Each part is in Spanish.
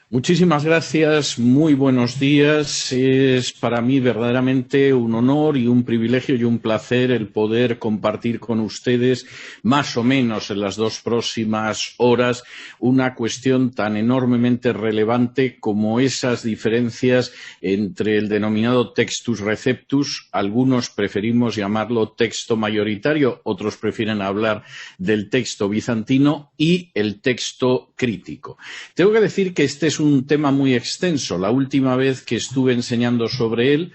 Muchísimas gracias, muy buenos días. Es para mí verdaderamente un honor y un privilegio y un placer el poder compartir con ustedes, más o menos en las dos próximas horas, una cuestión tan enormemente relevante como esas diferencias entre el denominado textus receptus. Algunos preferimos llamarlo texto mayoritario, otros prefieren hablar del texto bizantino, y el texto crítico. Tengo que decir que este es un tema muy extenso. La última vez que estuve enseñando sobre él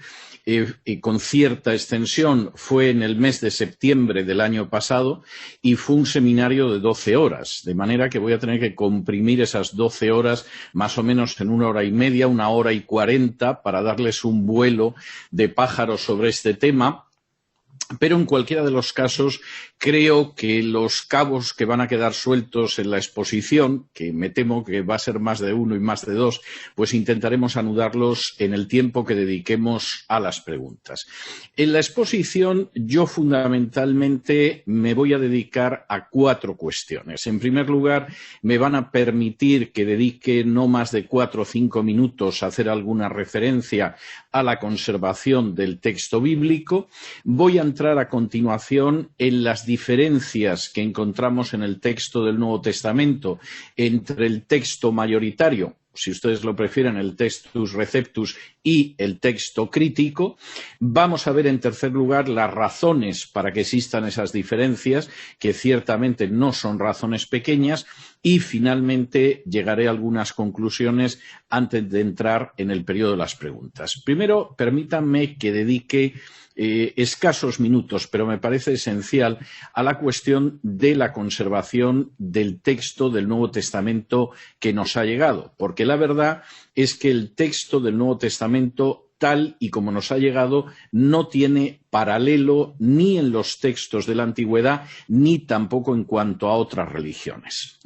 con cierta extensión fue en el mes de septiembre del año pasado y fue un seminario de 12 horas, de manera que voy a tener que comprimir esas 12 horas más o menos en 1 hora y media, 1 hora y 40, para darles un vuelo de pájaro sobre este tema. Pero en cualquiera de los casos creo que los cabos que van a quedar sueltos en la exposición, que me temo que va a ser más de uno y más de dos, pues intentaremos anudarlos en el tiempo que dediquemos a las preguntas. En la exposición yo fundamentalmente me voy a dedicar a 4 cuestiones. En primer lugar, me van a permitir que dedique no más de 4 o 5 minutos a hacer alguna referencia a la conservación del texto bíblico. Voy a entrar a continuación en las diferencias que encontramos en el texto del Nuevo Testamento entre el texto mayoritario, si ustedes lo prefieren, el textus receptus, y el texto crítico. Vamos a ver, en tercer lugar, las razones para que existan esas diferencias, que ciertamente no son razones pequeñas, y finalmente llegaré a algunas conclusiones antes de entrar en el periodo de las preguntas. Primero, permítanme que dedique escasos minutos, pero me parece esencial, a la cuestión de la conservación del texto del Nuevo Testamento que nos ha llegado, porque la verdad es que el texto del Nuevo Testamento, tal y como nos ha llegado, no tiene paralelo ni en los textos de la Antigüedad ni tampoco en cuanto a otras religiones.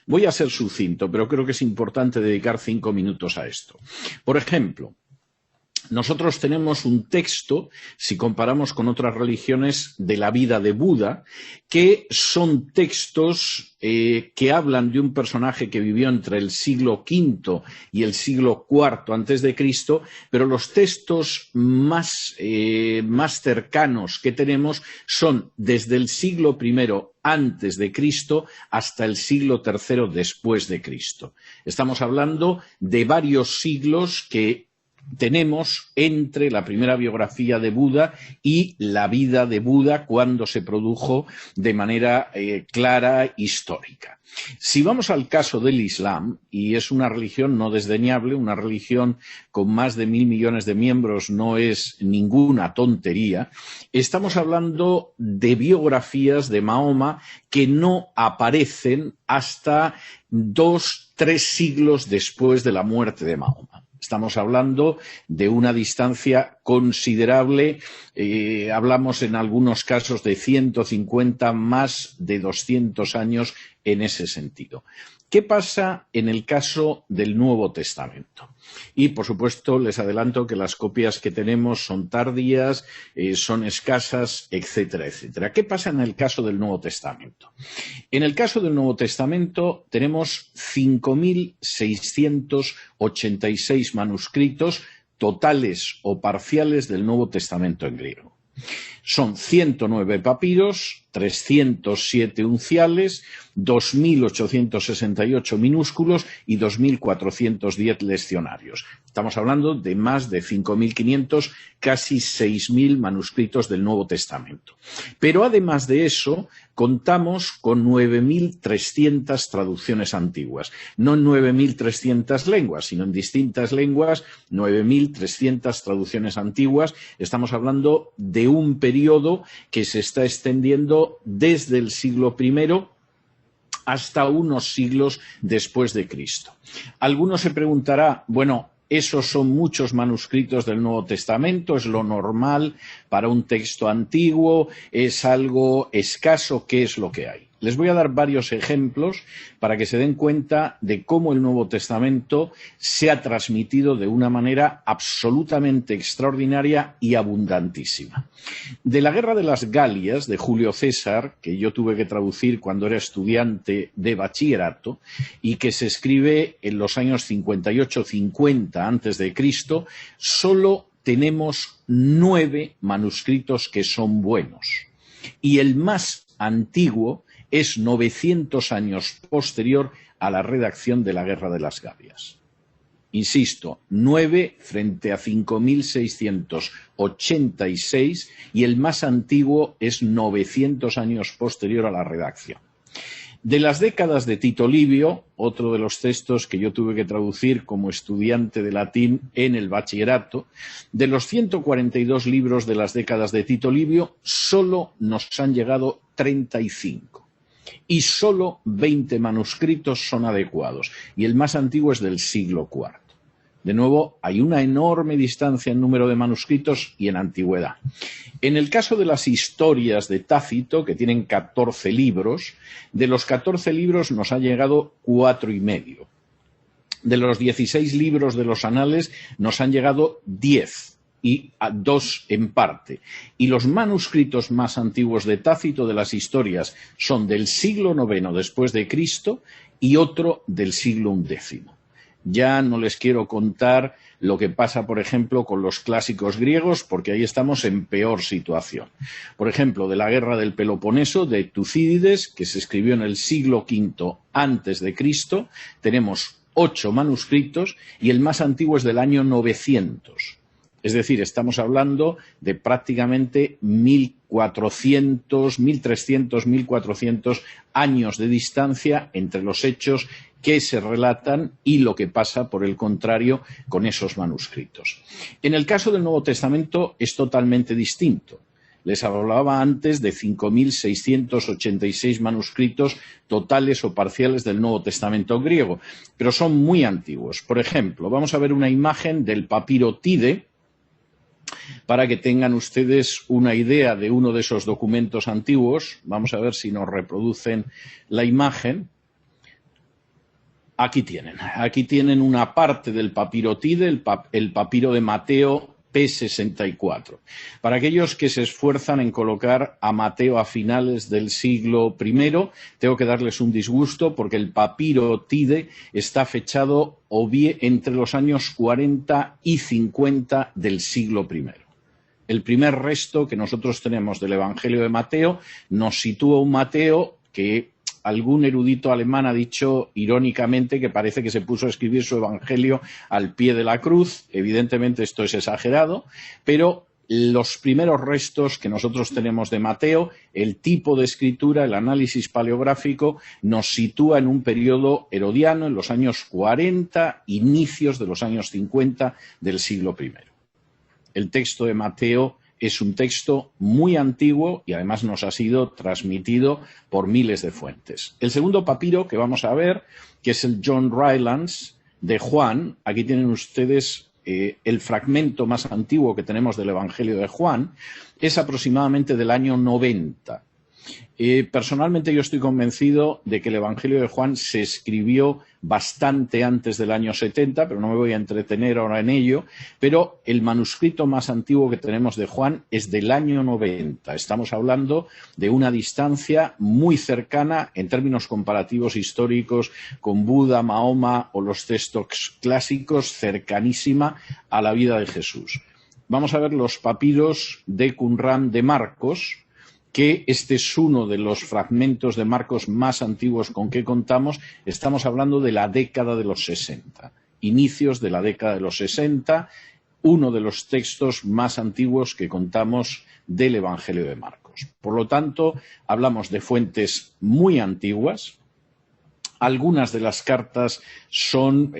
Voy a ser sucinto, pero creo que es importante dedicar 5 minutos a esto. Por ejemplo, nosotros tenemos un texto, si comparamos con otras religiones, de la vida de Buda, que son textos que hablan de un personaje que vivió entre el siglo V y el siglo IV antes de Cristo, pero los textos más cercanos que tenemos son desde el siglo I antes de Cristo hasta el siglo III después de Cristo. Estamos hablando de varios siglos que tenemos entre la primera biografía de Buda y la vida de Buda cuando se produjo de manera clara, histórica. Si vamos al caso del Islam, y es una religión no desdeñable, una religión con más de 1.000 millones de miembros no es ninguna tontería, estamos hablando de biografías de Mahoma que no aparecen hasta 2 o 3 siglos después de la muerte de Mahoma. Estamos hablando de una distancia considerable, hablamos en algunos casos de 150, más de 200 años en ese sentido. ¿Qué pasa en el caso del Nuevo Testamento? Y, por supuesto, les adelanto que las copias que tenemos son tardías, son escasas, etcétera, etcétera. ¿Qué pasa en el caso del Nuevo Testamento? En el caso del Nuevo Testamento tenemos 5.686 manuscritos totales o parciales del Nuevo Testamento en griego. Son 109 papiros, 307 unciales, 2.868 minúsculos y 2.410 leccionarios. Estamos hablando de más de 5.500, casi 6.000 manuscritos del Nuevo Testamento. Pero además de eso, contamos con 9.300 traducciones antiguas. No en 9.300 lenguas, sino en distintas lenguas, 9.300 traducciones antiguas. Estamos hablando de un periodo que se está extendiendo desde el siglo I hasta unos siglos después de Cristo. Alguno se preguntará, bueno, esos son muchos manuscritos del Nuevo Testamento, es lo normal para un texto antiguo, es algo escaso, ¿qué es lo que hay? Les voy a dar varios ejemplos para que se den cuenta de cómo el Nuevo Testamento se ha transmitido de una manera absolutamente extraordinaria y abundantísima. De la Guerra de las Galias, de Julio César, que yo tuve que traducir cuando era estudiante de bachillerato y que se escribe en los años 58-50 antes de Cristo, solo tenemos 9 manuscritos que son buenos. Y el más antiguo es 900 años posterior a la redacción de la Guerra de las Galias. Insisto, 9 frente a 5.686 y el más antiguo es 900 años posterior a la redacción. De las décadas de Tito Livio, otro de los textos que yo tuve que traducir como estudiante de latín en el bachillerato, de los 142 libros de las décadas de Tito Livio, solo nos han llegado 35. Y solo 20 manuscritos son adecuados, y el más antiguo es del siglo IV. De nuevo, hay una enorme distancia en número de manuscritos y en antigüedad. En el caso de las historias de Tácito, que tienen 14 libros, de los 14 libros nos ha llegado 4 y medio. De los 16 libros de los anales nos han llegado 10. Y 2 en parte. Y los manuscritos más antiguos de Tácito de las historias son del siglo IX después de Cristo y otro del siglo XI. Ya no les quiero contar lo que pasa, por ejemplo, con los clásicos griegos, porque ahí estamos en peor situación. Por ejemplo, de la Guerra del Peloponeso, de Tucídides, que se escribió en el siglo V antes de Cristo, tenemos 8 manuscritos y el más antiguo es del año 900. Es decir, estamos hablando de prácticamente 1.400, 1.300, 1.400 años de distancia entre los hechos que se relatan y lo que pasa, por el contrario, con esos manuscritos. En el caso del Nuevo Testamento es totalmente distinto. Les hablaba antes de 5.686 manuscritos totales o parciales del Nuevo Testamento griego, pero son muy antiguos. Por ejemplo, vamos a ver una imagen del papiro Tide, para que tengan ustedes una idea de uno de esos documentos antiguos. Vamos a ver si nos reproducen la imagen. Aquí tienen una parte del papiro Tide, el papiro de Mateo P64. Para aquellos que se esfuerzan en colocar a Mateo a finales del siglo I, tengo que darles un disgusto porque el papiro Tide está fechado o bien entre los años 40 y 50 del siglo I. El primer resto que nosotros tenemos del Evangelio de Mateo nos sitúa un Mateo que algún erudito alemán ha dicho irónicamente que parece que se puso a escribir su evangelio al pie de la cruz. Evidentemente esto es exagerado, pero los primeros restos que nosotros tenemos de Mateo, el tipo de escritura, el análisis paleográfico, nos sitúa en un periodo herodiano, en los años 40, inicios de los años 50 del siglo I. El texto de Mateo es un texto muy antiguo y además nos ha sido transmitido por miles de fuentes. El segundo papiro que vamos a ver, que es el John Rylands de Juan, aquí tienen ustedes el fragmento más antiguo que tenemos del Evangelio de Juan, es aproximadamente del año 90. Personalmente yo estoy convencido de que el Evangelio de Juan se escribió bastante antes del año 70, pero no me voy a entretener ahora en ello, pero el manuscrito más antiguo que tenemos de Juan es del año 90. Estamos hablando de una distancia muy cercana en términos comparativos históricos con Buda, Mahoma o los textos clásicos, cercanísima a la vida de Jesús. Vamos a ver los papiros de Qumran de Marcos, que este es uno de los fragmentos de Marcos más antiguos con que contamos. Estamos hablando de la década de los 60, inicios de la década de los 60, uno de los textos más antiguos que contamos del Evangelio de Marcos. Por lo tanto, hablamos de fuentes muy antiguas. Algunas de las cartas son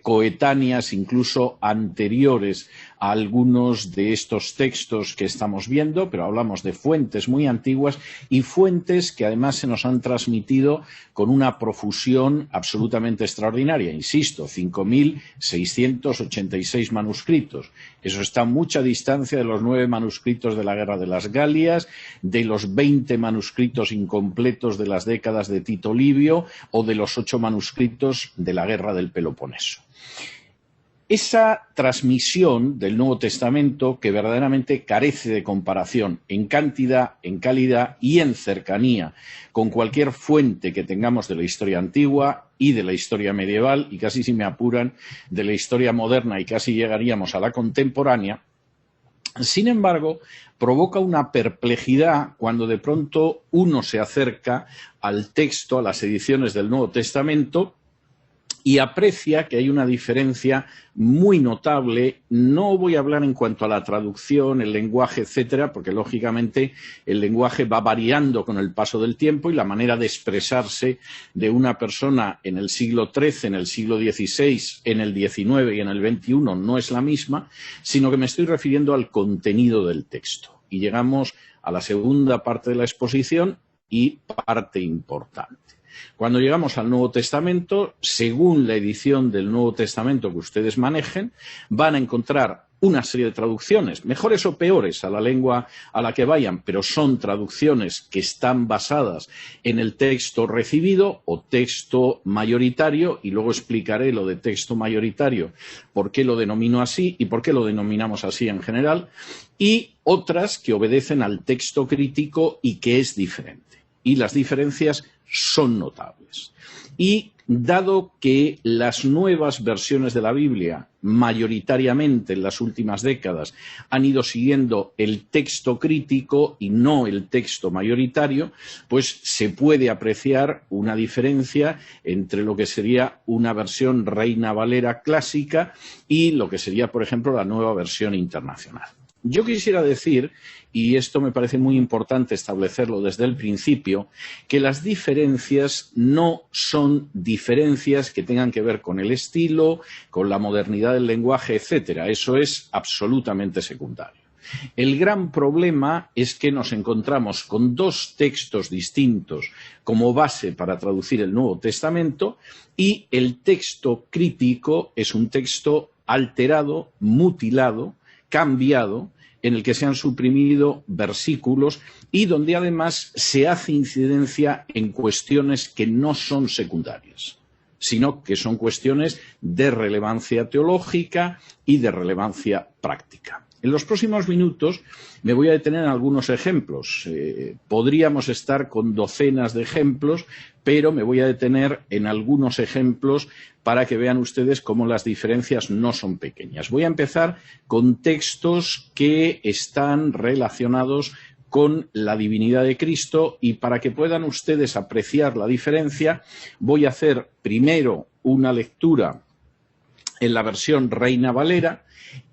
coetáneas, incluso anteriores a algunos de estos textos que estamos viendo, pero hablamos de fuentes muy antiguas y fuentes que además se nos han transmitido con una profusión absolutamente extraordinaria. Insisto, 5.686 manuscritos. Eso está a mucha distancia de los 9 manuscritos de la Guerra de las Galias, de los 20 manuscritos incompletos de las décadas de Tito Livio o de los 8 manuscritos de la Guerra del Peloponeso. Esa transmisión del Nuevo Testamento, que verdaderamente carece de comparación en cantidad, en calidad y en cercanía con cualquier fuente que tengamos de la historia antigua y de la historia medieval, y casi, si me apuran, de la historia moderna, y casi llegaríamos a la contemporánea, sin embargo, provoca una perplejidad cuando de pronto uno se acerca al texto, a las ediciones del Nuevo Testamento, y aprecia que hay una diferencia muy notable. No voy a hablar en cuanto a la traducción, el lenguaje, etcétera, porque lógicamente el lenguaje va variando con el paso del tiempo y la manera de expresarse de una persona en el siglo XIII, en el siglo XVI, en el XIX y en el XXI no es la misma, sino que me estoy refiriendo al contenido del texto. Y llegamos a la segunda parte de la exposición y parte importante. Cuando llegamos al Nuevo Testamento, según la edición del Nuevo Testamento que ustedes manejen, van a encontrar una serie de traducciones, mejores o peores a la lengua a la que vayan, pero son traducciones que están basadas en el texto recibido o texto mayoritario, y luego explicaré lo de texto mayoritario, por qué lo denomino así y por qué lo denominamos así en general, y otras que obedecen al texto crítico y que es diferente. Y las diferencias son notables. Y dado que las nuevas versiones de la Biblia, mayoritariamente en las últimas décadas, han ido siguiendo el texto crítico y no el texto mayoritario, pues se puede apreciar una diferencia entre lo que sería una versión Reina Valera clásica y lo que sería, por ejemplo, la nueva versión internacional. Yo quisiera decir, y esto me parece muy importante establecerlo desde el principio, que las diferencias no son diferencias que tengan que ver con el estilo, con la modernidad del lenguaje, etcétera. Eso es absolutamente secundario. El gran problema es que nos encontramos con 2 textos distintos como base para traducir el Nuevo Testamento, y el texto crítico es un texto alterado, mutilado, cambiado, en el que se han suprimido versículos y donde además se hace incidencia en cuestiones que no son secundarias, sino que son cuestiones de relevancia teológica y de relevancia práctica. En los próximos minutos me voy a detener en algunos ejemplos. Podríamos estar con docenas de ejemplos, pero me voy a detener en algunos ejemplos para que vean ustedes cómo las diferencias no son pequeñas. Voy a empezar con textos que están relacionados con la divinidad de Cristo, y para que puedan ustedes apreciar la diferencia voy a hacer primero una lectura en la versión Reina Valera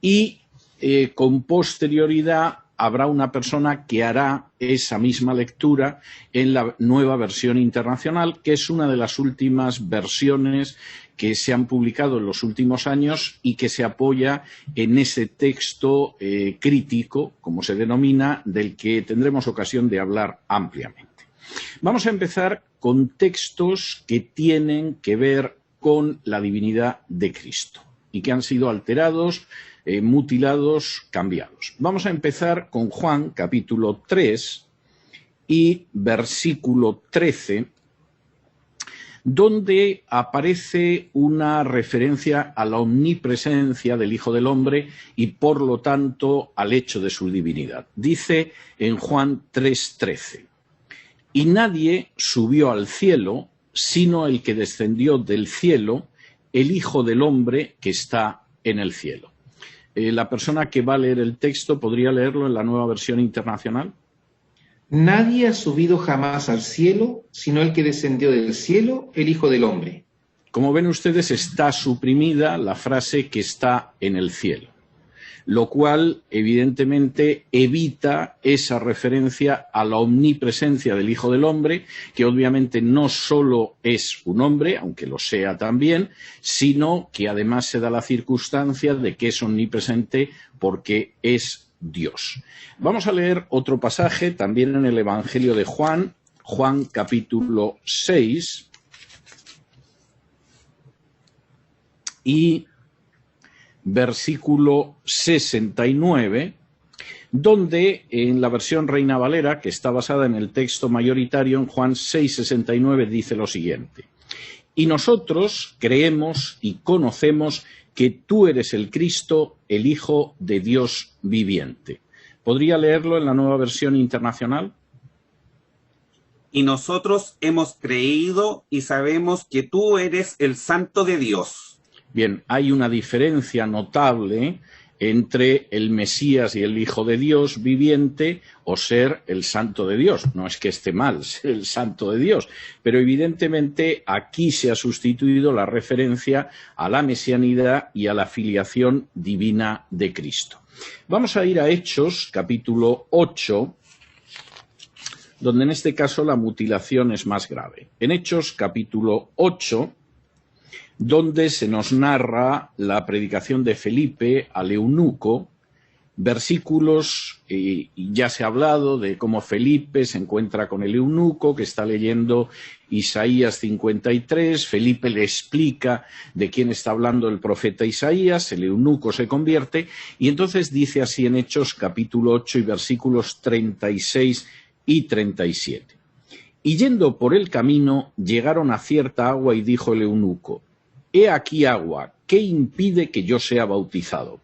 y con posterioridad habrá una persona que hará esa misma lectura en la nueva versión internacional, que es una de las últimas versiones que se han publicado en los últimos años y que se apoya en ese texto crítico, como se denomina, del que tendremos ocasión de hablar ampliamente. Vamos a empezar con textos que tienen que ver con la divinidad de Cristo y que han sido alterados, mutilados, cambiados. Vamos a empezar con Juan, capítulo 3 y versículo 13, donde aparece una referencia a la omnipresencia del Hijo del Hombre y, por lo tanto, al hecho de su divinidad. Dice en Juan 3:13, y nadie subió al cielo, sino el que descendió del cielo, el Hijo del Hombre que está en el cielo. La persona que va a leer el texto, ¿podría leerlo en la nueva versión internacional? Nadie ha subido jamás al cielo, sino el que descendió del cielo, el Hijo del Hombre. Como ven ustedes, está suprimida la frase que está en el cielo. lo cual evidentemente evita esa referencia a la omnipresencia del Hijo del Hombre, que obviamente no solo es un hombre, aunque lo sea también, sino que además se da la circunstancia de que es omnipresente porque es Dios. Vamos a leer otro pasaje también en el Evangelio de Juan, Juan capítulo 6 y versículo 69, donde en la versión Reina Valera, que está basada en el texto mayoritario, en Juan 6:69, dice lo siguiente: y nosotros creemos y conocemos que tú eres el Cristo, el Hijo de Dios viviente. ¿Podría leerlo en la Nueva Versión Internacional? Y nosotros hemos creído y sabemos que tú eres el Santo de Dios. Bien, hay una diferencia notable entre el Mesías y el Hijo de Dios viviente o ser el Santo de Dios. No es que esté mal ser el Santo de Dios, pero evidentemente aquí se ha sustituido la referencia a la mesianidad y a la filiación divina de Cristo. Vamos a ir a Hechos, capítulo 8, donde en este caso la mutilación es más grave. En Hechos, capítulo 8, donde se nos narra la predicación de Felipe al eunuco, versículos, y ya se ha hablado de cómo Felipe se encuentra con el eunuco que está leyendo Isaías 53, Felipe le explica de quién está hablando el profeta Isaías, el eunuco se convierte, y entonces dice así en Hechos capítulo 8 y versículos 36 y 37. Y yendo por el camino, llegaron a cierta agua y dijo el eunuco: he aquí agua, ¿qué impide que yo sea bautizado?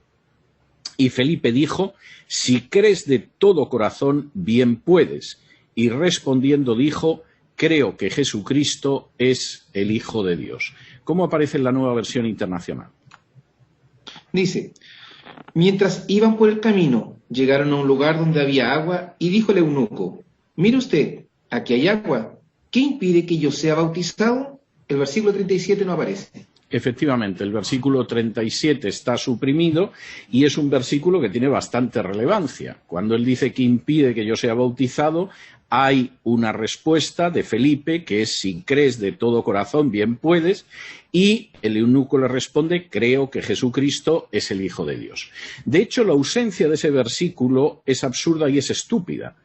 Y Felipe dijo: si crees de todo corazón, bien puedes. Y respondiendo dijo: creo que Jesucristo es el Hijo de Dios. ¿Cómo aparece en la Nueva Versión Internacional? Dice: mientras iban por el camino, llegaron a un lugar donde había agua, y dijo el eunuco: mire usted, aquí hay agua, ¿qué impide que yo sea bautizado? El versículo 37 no aparece. Efectivamente, el versículo 37 está suprimido y es un versículo que tiene bastante relevancia. Cuando él dice que impide que yo sea bautizado, hay una respuesta de Felipe que es: si crees de todo corazón, bien puedes, y el eunuco le responde: creo que Jesucristo es el Hijo de Dios. De hecho, la ausencia de ese versículo es absurda y es estúpida,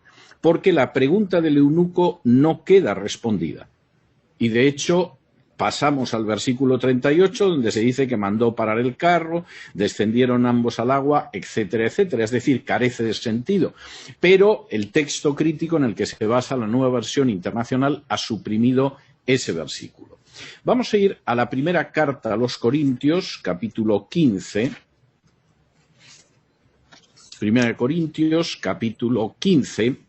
porque la pregunta del eunuco no queda respondida. Y de hecho, pasamos al versículo 38, donde se dice que mandó parar el carro, descendieron ambos al agua, etcétera, etcétera. Es decir, carece de sentido. Pero el texto crítico en el que se basa la Nueva Versión Internacional ha suprimido ese versículo. Vamos a ir a la primera carta a los Corintios, capítulo 15. Primera de Corintios, capítulo 15.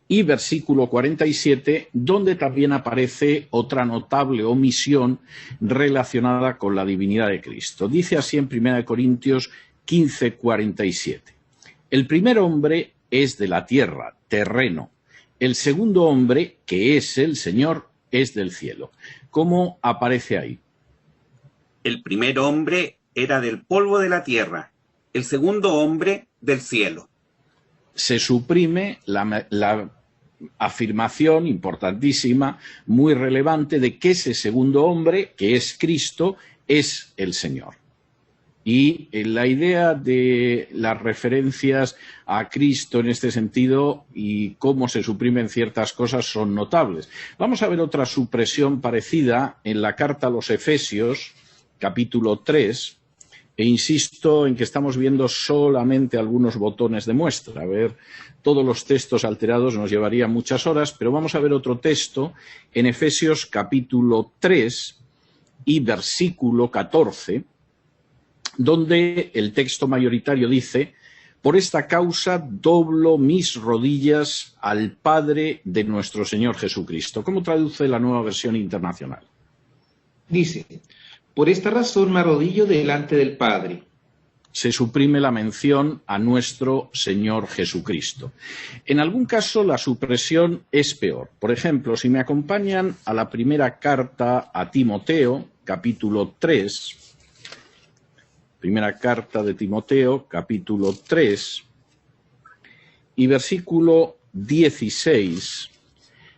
Y versículo 47, donde también aparece otra notable omisión relacionada con la divinidad de Cristo. Dice así en 1 Corintios 15, 47. El primer hombre es de la tierra, terreno. El segundo hombre, que es el Señor, es del cielo. ¿Cómo aparece ahí? El primer hombre era del polvo de la tierra, el segundo hombre del cielo. Se suprime la afirmación importantísima, muy relevante, de que ese segundo hombre, que es Cristo, es el Señor. Y la idea de las referencias a Cristo en este sentido y cómo se suprimen ciertas cosas son notables. Vamos a ver otra supresión parecida en la carta a los Efesios, capítulo 3, e insisto en que estamos viendo solamente algunos botones de muestra. A ver, todos los textos alterados nos llevaría muchas horas, pero vamos a ver otro texto en Efesios capítulo 3 y versículo 14, donde el texto mayoritario dice: por esta causa doblo mis rodillas al Padre de nuestro Señor Jesucristo. ¿Cómo traduce la Nueva Versión Internacional? Dice: por esta razón me arrodillo delante del Padre. Se suprime la mención a nuestro Señor Jesucristo. En algún caso la supresión es peor. Por ejemplo, si me acompañan a la primera carta a Timoteo, capítulo 3, Primera carta de Timoteo, capítulo 3, y versículo 16,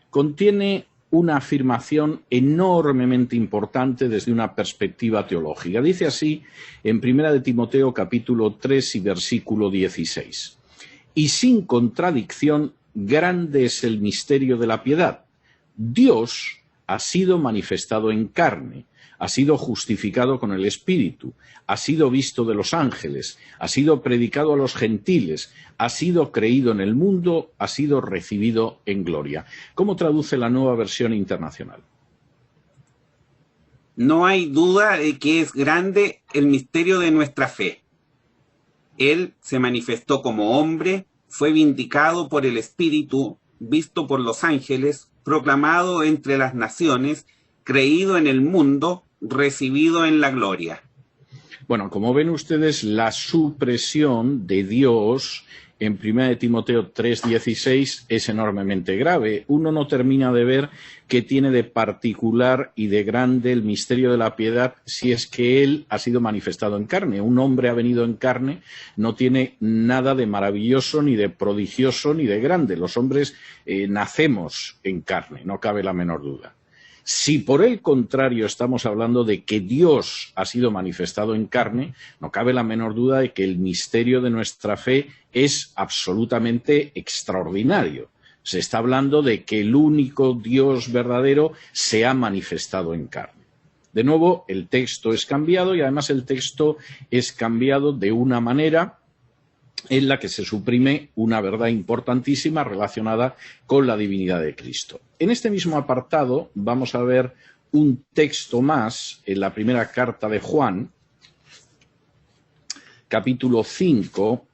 contiene una afirmación enormemente importante desde una perspectiva teológica. Dice así en Primera de Timoteo, capítulo 3 y versículo 16. Y sin contradicción, grande es el misterio de la piedad. Dios ha sido manifestado en carne, ha sido justificado con el Espíritu, ha sido visto de los ángeles, ha sido predicado a los gentiles, ha sido creído en el mundo, ha sido recibido en gloria. ¿Cómo traduce la Nueva Versión Internacional? No hay duda de que es grande el misterio de nuestra fe. Él se manifestó como hombre, fue vindicado por el Espíritu, visto por los ángeles, proclamado entre las naciones, creído en el mundo, recibido en la gloria. Bueno, como ven ustedes, la supresión de Dios en 1 Timoteo 3:16 es enormemente grave. Uno no termina de ver qué tiene de particular y de grande el misterio de la piedad si es que Él ha sido manifestado en carne. Un hombre ha venido en carne, no tiene nada de maravilloso, ni de prodigioso, ni de grande. Los hombres nacemos en carne, no cabe la menor duda. Si por el contrario estamos hablando de que Dios ha sido manifestado en carne, no cabe la menor duda de que el misterio de nuestra fe es absolutamente extraordinario. Se está hablando de que el único Dios verdadero se ha manifestado en carne. De nuevo, el texto es cambiado y además el texto es cambiado de una manera en la que se suprime una verdad importantísima relacionada con la divinidad de Cristo. En este mismo apartado vamos a ver un texto más en la primera carta de Juan, capítulo 5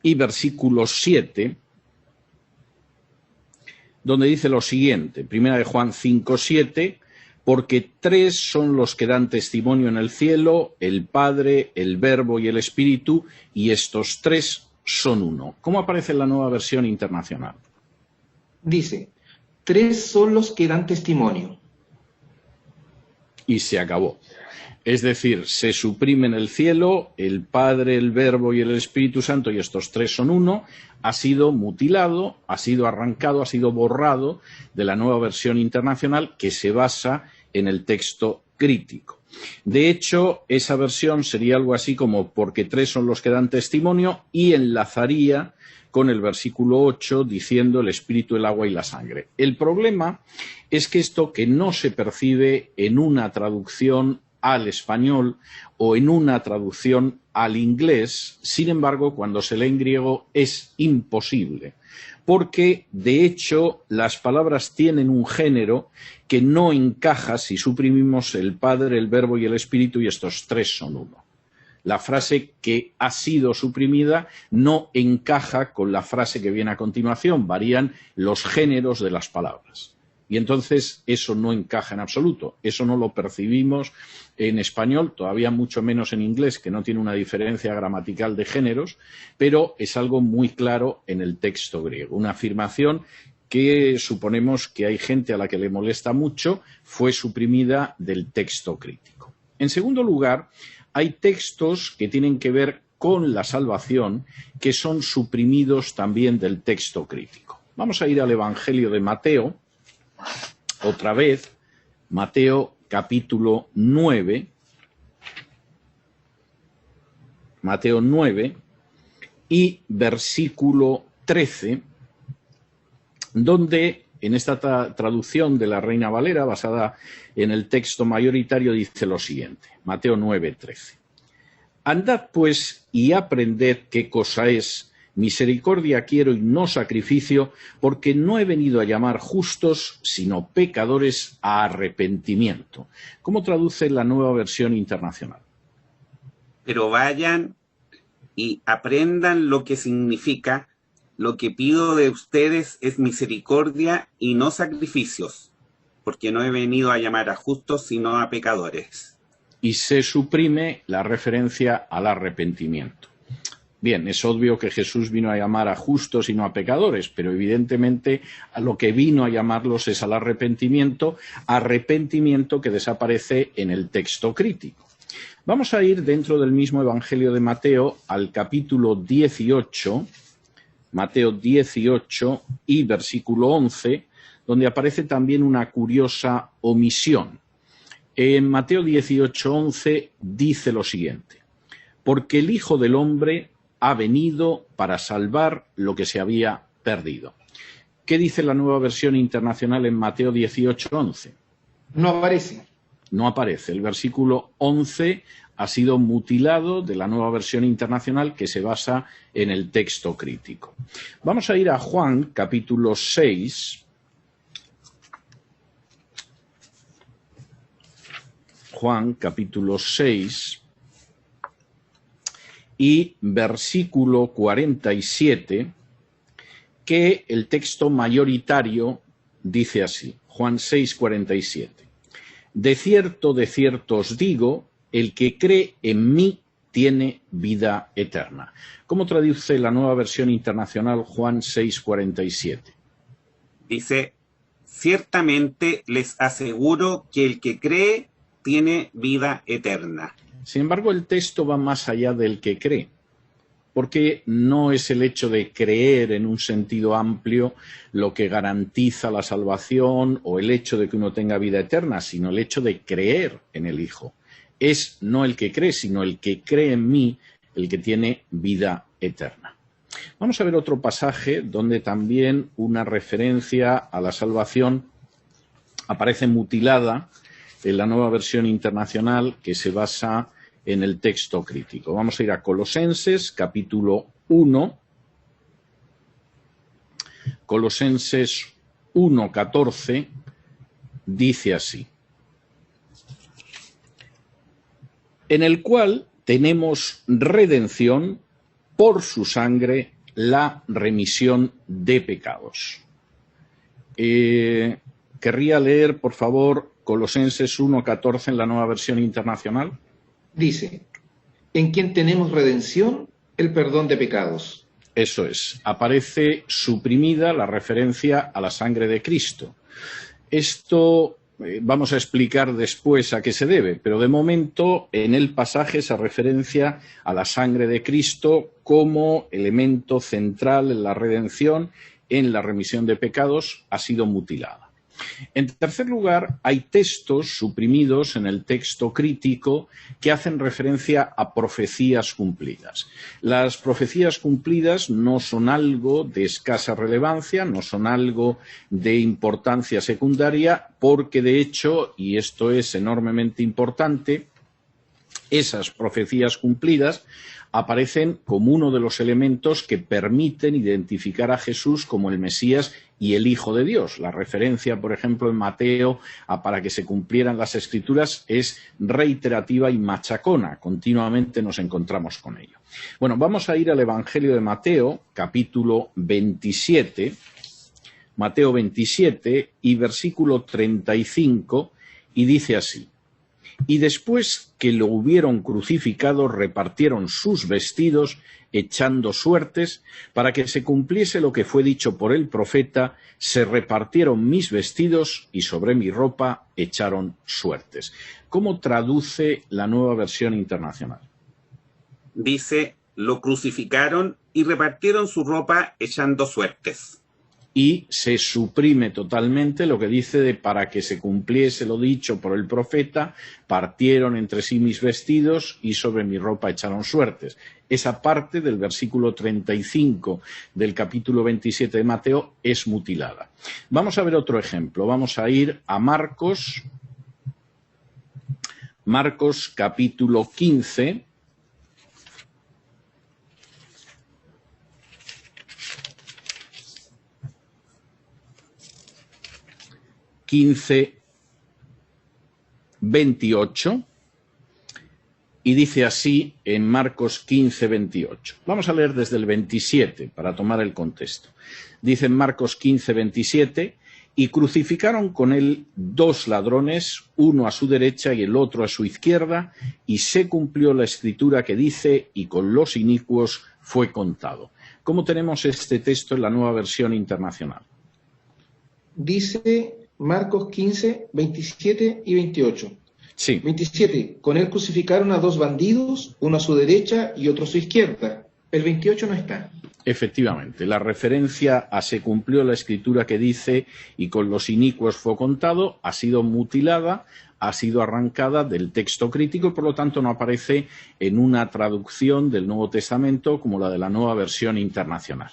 y versículo 7, donde dice lo siguiente, primera de Juan 5, 7, porque tres son los que dan testimonio en el cielo, el Padre, el Verbo y el Espíritu, y estos tres son uno. ¿Cómo aparece en la Nueva Versión Internacional? Dice, tres son los que dan testimonio. Y se acabó. Es decir, se suprime en el cielo el Padre, el Verbo y el Espíritu Santo, y estos tres son uno. Ha sido mutilado, ha sido arrancado, ha sido borrado de la Nueva Versión Internacional, que se basa en el texto crítico. De hecho, esa versión sería algo así como porque tres son los que dan testimonio, y enlazaría con el versículo 8 diciendo el espíritu, el agua y la sangre. El problema es que esto que no se percibe en una traducción al español o en una traducción al inglés, sin embargo, cuando se lee en griego es imposible, porque de hecho las palabras tienen un género que no encaja si suprimimos el Padre, el Verbo y el Espíritu, y estos tres son uno. La frase que ha sido suprimida no encaja con la frase que viene a continuación, varían los géneros de las palabras. Y entonces eso no encaja en absoluto, eso no lo percibimos en español, todavía mucho menos en inglés, que no tiene una diferencia gramatical de géneros, pero es algo muy claro en el texto griego. Una afirmación que suponemos que hay gente a la que le molesta mucho, fue suprimida del texto crítico. En segundo lugar, hay textos que tienen que ver con la salvación que son suprimidos también del texto crítico. Vamos a ir al Evangelio de Mateo. Otra vez, Mateo capítulo 9, Mateo 9 y versículo 13, donde en esta traducción de la Reina Valera, basada en el texto mayoritario, dice lo siguiente, Mateo 9, 13. Andad pues y aprended qué cosa es misericordia quiero y no sacrificio, porque no he venido a llamar justos, sino pecadores a arrepentimiento. ¿Cómo traduce la Nueva Versión Internacional? Pero vayan y aprendan lo que significa: lo que pido de ustedes es misericordia y no sacrificios, porque no he venido a llamar a justos, sino a pecadores. Y se suprime la referencia al arrepentimiento. Bien, es obvio que Jesús vino a llamar a justos y no a pecadores, pero evidentemente a lo que vino a llamarlos es al arrepentimiento, arrepentimiento que desaparece en el texto crítico. Vamos a ir dentro del mismo Evangelio de Mateo al capítulo 18, Mateo 18 y versículo 11, donde aparece también una curiosa omisión. En Mateo 18:11 dice lo siguiente: porque el Hijo del Hombre ha venido para salvar lo que se había perdido. ¿Qué dice la Nueva Versión Internacional en Mateo 18:11? No aparece. No aparece. El versículo 11 ha sido mutilado de la Nueva Versión Internacional, que se basa en el texto crítico. Vamos a ir a Juan capítulo 6. Juan capítulo 6 y versículo 47, que el texto mayoritario dice así, Juan 6, 47. De cierto os digo, el que cree en mí tiene vida eterna. ¿Cómo traduce la Nueva Versión Internacional Juan 6, 47? Dice, ciertamente les aseguro que el que cree tiene vida eterna. Sin embargo, el texto va más allá del que cree, porque no es el hecho de creer en un sentido amplio lo que garantiza la salvación o el hecho de que uno tenga vida eterna, sino el hecho de creer en el Hijo. Es no el que cree, sino el que cree en mí, el que tiene vida eterna. Vamos a ver otro pasaje donde también una referencia a la salvación aparece mutilada en la Nueva Versión Internacional, que se basa en el texto crítico. Vamos a ir a Colosenses, capítulo 1. Colosenses 1:14 dice así: en el cual tenemos redención por su sangre, la remisión de pecados. Querría leer, por favor, Colosenses 1:14 en la Nueva Versión Internacional. Dice, en quien tenemos redención, el perdón de pecados. Eso es, aparece suprimida la referencia a la sangre de Cristo. Esto vamos a explicar después a qué se debe, pero de momento en el pasaje esa referencia a la sangre de Cristo como elemento central en la redención, en la remisión de pecados, ha sido mutilada. En tercer lugar, hay textos suprimidos en el texto crítico que hacen referencia a profecías cumplidas. Las profecías cumplidas no son algo de escasa relevancia, no son algo de importancia secundaria, porque de hecho, y esto es enormemente importante, esas profecías cumplidas aparecen como uno de los elementos que permiten identificar a Jesús como el Mesías y el Hijo de Dios. La referencia, por ejemplo, en Mateo a para que se cumplieran las Escrituras es reiterativa y machacona. Continuamente nos encontramos con ello. Bueno, vamos a ir al Evangelio de Mateo, capítulo 27, Mateo 27 y versículo 35, y dice así: y después que lo hubieron crucificado, repartieron sus vestidos, echando suertes, para que se cumpliese lo que fue dicho por el profeta: se repartieron mis vestidos y sobre mi ropa echaron suertes. ¿Cómo traduce la Nueva Versión Internacional? Dice, lo crucificaron y repartieron su ropa echando suertes. Y se suprime totalmente lo que dice de para que se cumpliese lo dicho por el profeta, partieron entre sí mis vestidos y sobre mi ropa echaron suertes. Esa parte del versículo 35 del capítulo 27 de Mateo es mutilada. Vamos a ver otro ejemplo. Vamos a ir a Marcos capítulo 15. ...15, 28, y dice así en Marcos 15, 28. Vamos a leer desde el 27 para tomar el contexto. Dice en Marcos 15, 27, y crucificaron con él 2 ladrones, uno a su derecha y el otro a su izquierda, y se cumplió la escritura que dice, y con los inicuos fue contado. ¿Cómo tenemos este texto en la Nueva Versión Internacional? Dice Marcos 15, 27 y 28. Sí. 27. Con él crucificaron a 2 bandidos, uno a su derecha y otro a su izquierda. El 28 no está. Efectivamente, la referencia a se cumplió la escritura que dice y con los inicuos fue contado, ha sido mutilada, ha sido arrancada del texto crítico y por lo tanto no aparece en una traducción del Nuevo Testamento como la de la Nueva Versión Internacional.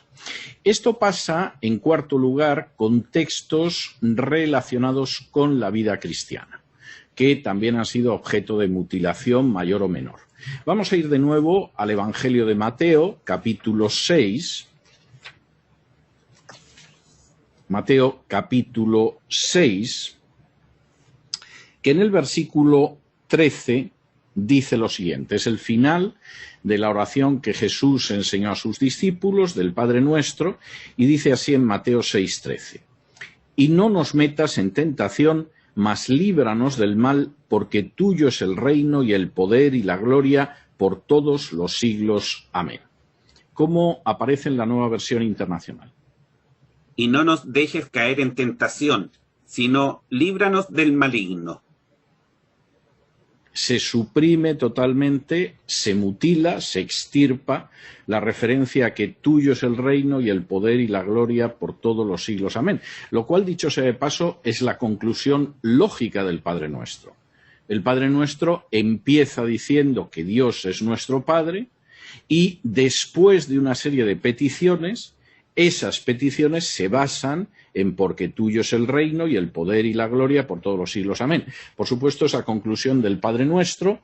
Esto pasa, en cuarto lugar, con textos relacionados con la vida cristiana, que también han sido objeto de mutilación mayor o menor. Vamos a ir de nuevo al Evangelio de Mateo, capítulo 6. Mateo, capítulo 6, que en el versículo 13 dice lo siguiente. Es el final de la oración que Jesús enseñó a sus discípulos del Padre Nuestro y dice así en Mateo 6:13. Y no nos metas en tentación, mas líbranos del mal, porque tuyo es el reino y el poder y la gloria por todos los siglos. Amén. ¿Cómo aparece en la Nueva Versión Internacional? Y no nos dejes caer en tentación, sino líbranos del maligno. Se suprime totalmente, se mutila, se extirpa la referencia a que tuyo es el reino y el poder y la gloria por todos los siglos. Amén. Lo cual, dicho sea de paso, es la conclusión lógica del Padre Nuestro. El Padre Nuestro empieza diciendo que Dios es nuestro Padre y después de una serie de peticiones, esas peticiones se basan en porque tuyo es el reino y el poder y la gloria por todos los siglos. Amén. Por supuesto, esa conclusión del Padre Nuestro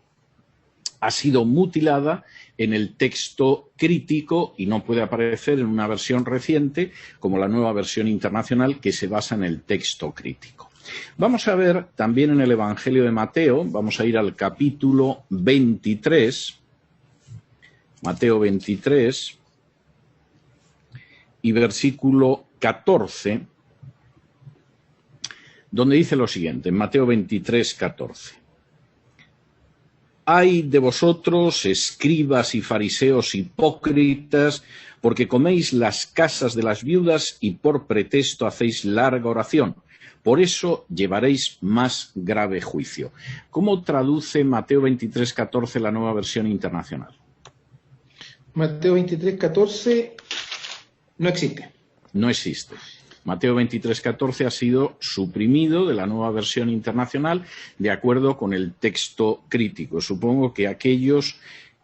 ha sido mutilada en el texto crítico y no puede aparecer en una versión reciente como la Nueva Versión Internacional que se basa en el texto crítico. Vamos a ver también en el Evangelio de Mateo, vamos a ir al capítulo 23, Mateo 23 y versículo 14, donde dice lo siguiente, en Mateo 23, 14. Ay de vosotros, escribas y fariseos hipócritas, porque coméis las casas de las viudas y por pretexto hacéis larga oración. Por eso llevaréis más grave juicio. ¿Cómo traduce Mateo 23, 14 la Nueva Versión Internacional? Mateo 23, 14 no existe. No existe. Mateo 23, 14 ha sido suprimido de la Nueva Versión Internacional de acuerdo con el texto crítico. Supongo que aquellos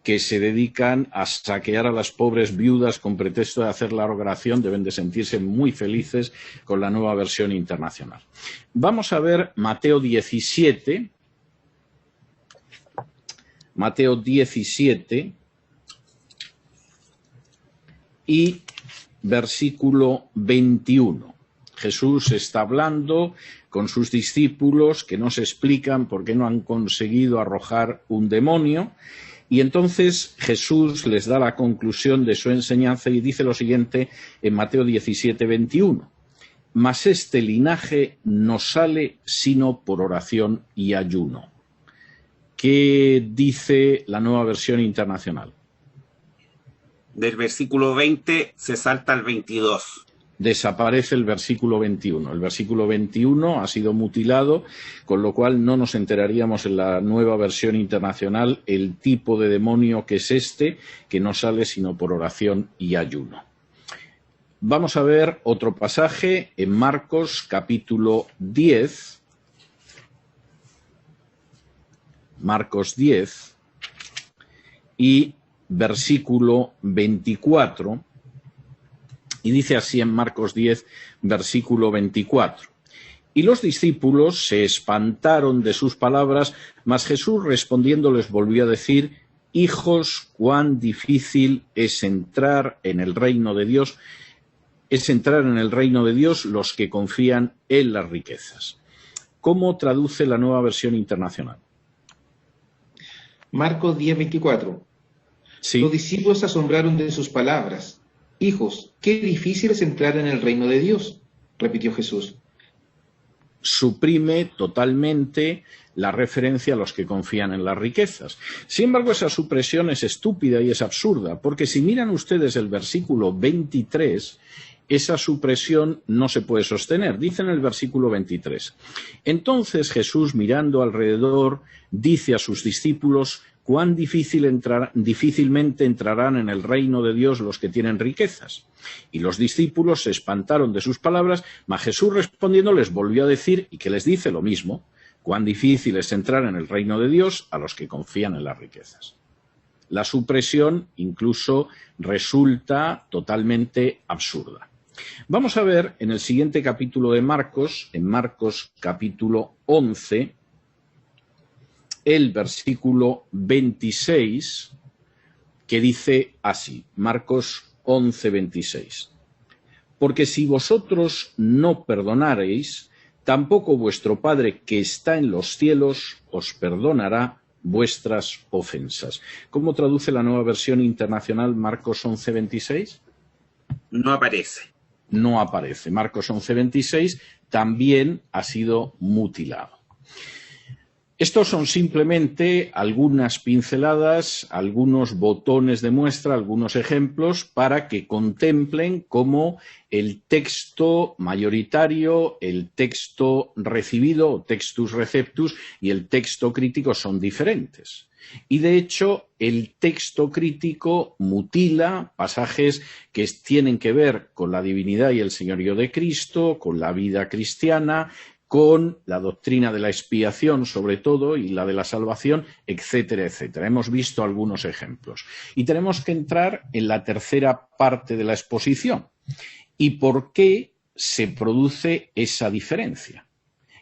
que se dedican a saquear a las pobres viudas con pretexto de hacer la oración deben de sentirse muy felices con la Nueva Versión Internacional. Vamos a ver Mateo 17. Mateo 17 y versículo 21. Jesús está hablando con sus discípulos que no se explican por qué no han conseguido arrojar un demonio y entonces Jesús les da la conclusión de su enseñanza y dice lo siguiente en Mateo 17, 21. Mas este linaje no sale sino por oración y ayuno. ¿Qué dice la Nueva Versión Internacional? Del versículo 20 se salta al 22. Desaparece el versículo 21. El versículo 21 ha sido mutilado, con lo cual no nos enteraríamos en la Nueva Versión Internacional el tipo de demonio que es este, que no sale sino por oración y ayuno. Vamos a ver otro pasaje en Marcos capítulo 10. Marcos 10 y versículo 24. Y dice así en Marcos 10, versículo 24. Y los discípulos se espantaron de sus palabras, mas Jesús respondiendo les volvió a decir, hijos, cuán difícil es entrar en el reino de Dios, los que confían en las riquezas. ¿Cómo traduce la Nueva Versión Internacional? Marcos 10, 24. Sí. Los discípulos se asombraron de sus palabras. Hijos, qué difícil es entrar en el reino de Dios, repitió Jesús. suprime totalmente la referencia a los que confían en las riquezas. Sin embargo, esa supresión es estúpida y es absurda, porque si miran ustedes el versículo 23, esa supresión no se puede sostener. Dice en el versículo 23, entonces Jesús, mirando alrededor, dice a sus discípulos, cuán difícilmente entrarán en el reino de Dios los que tienen riquezas. Y los discípulos se espantaron de sus palabras, mas Jesús respondiendo les volvió a decir, y que les dice lo mismo, cuán difícil es entrar en el reino de Dios a los que confían en las riquezas. La supresión incluso resulta totalmente absurda. Vamos a ver en el siguiente capítulo de Marcos, en Marcos capítulo 11, el versículo 26, que dice así, Marcos 11, 26. Porque si vosotros no perdonareis, tampoco vuestro Padre que está en los cielos os perdonará vuestras ofensas. ¿Cómo traduce la Nueva Versión Internacional Marcos 11, 26? No aparece. No aparece. Marcos 11, 26 también ha sido mutilado. Estos son simplemente algunas pinceladas, algunos botones de muestra, algunos ejemplos para que contemplen cómo el texto mayoritario, el texto recibido, textus receptus, y el texto crítico son diferentes. Y de hecho, el texto crítico mutila pasajes que tienen que ver con la divinidad y el señorío de Cristo, con la vida cristiana, con la doctrina de la expiación, sobre todo, y la de la salvación, etcétera, etcétera. Hemos visto algunos ejemplos. Y tenemos que entrar en la tercera parte de la exposición. ¿Y por qué se produce esa diferencia?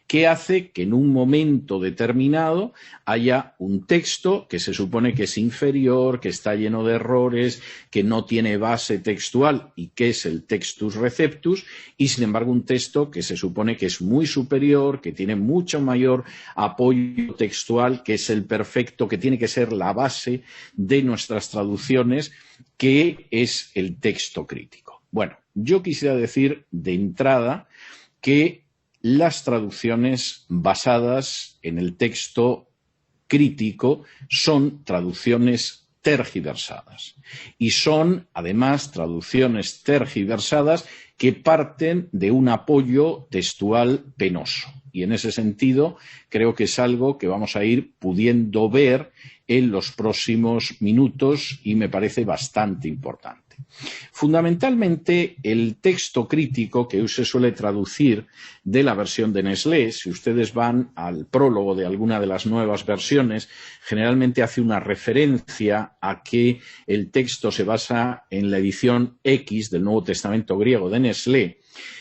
¿Qué hace que en un momento determinado haya un texto que se supone que es inferior, que está lleno de errores, que no tiene base textual y que es el textus receptus, y sin embargo un texto que se supone que es muy superior, que tiene mucho mayor apoyo textual, que es el perfecto, que tiene que ser la base de nuestras traducciones, que es el texto crítico? Bueno, yo quisiera decir de entrada que las traducciones basadas en el texto crítico son traducciones tergiversadas y son además traducciones tergiversadas que parten de un apoyo textual penoso. Y en ese sentido creo que es algo que vamos a ir pudiendo ver en los próximos minutos y me parece bastante importante. Fundamentalmente, el texto crítico que hoy se suele traducir de la versión de Nestlé, si ustedes van al prólogo de alguna de las nuevas versiones, generalmente hace una referencia a que el texto se basa en la edición X del Nuevo Testamento griego de Nestlé.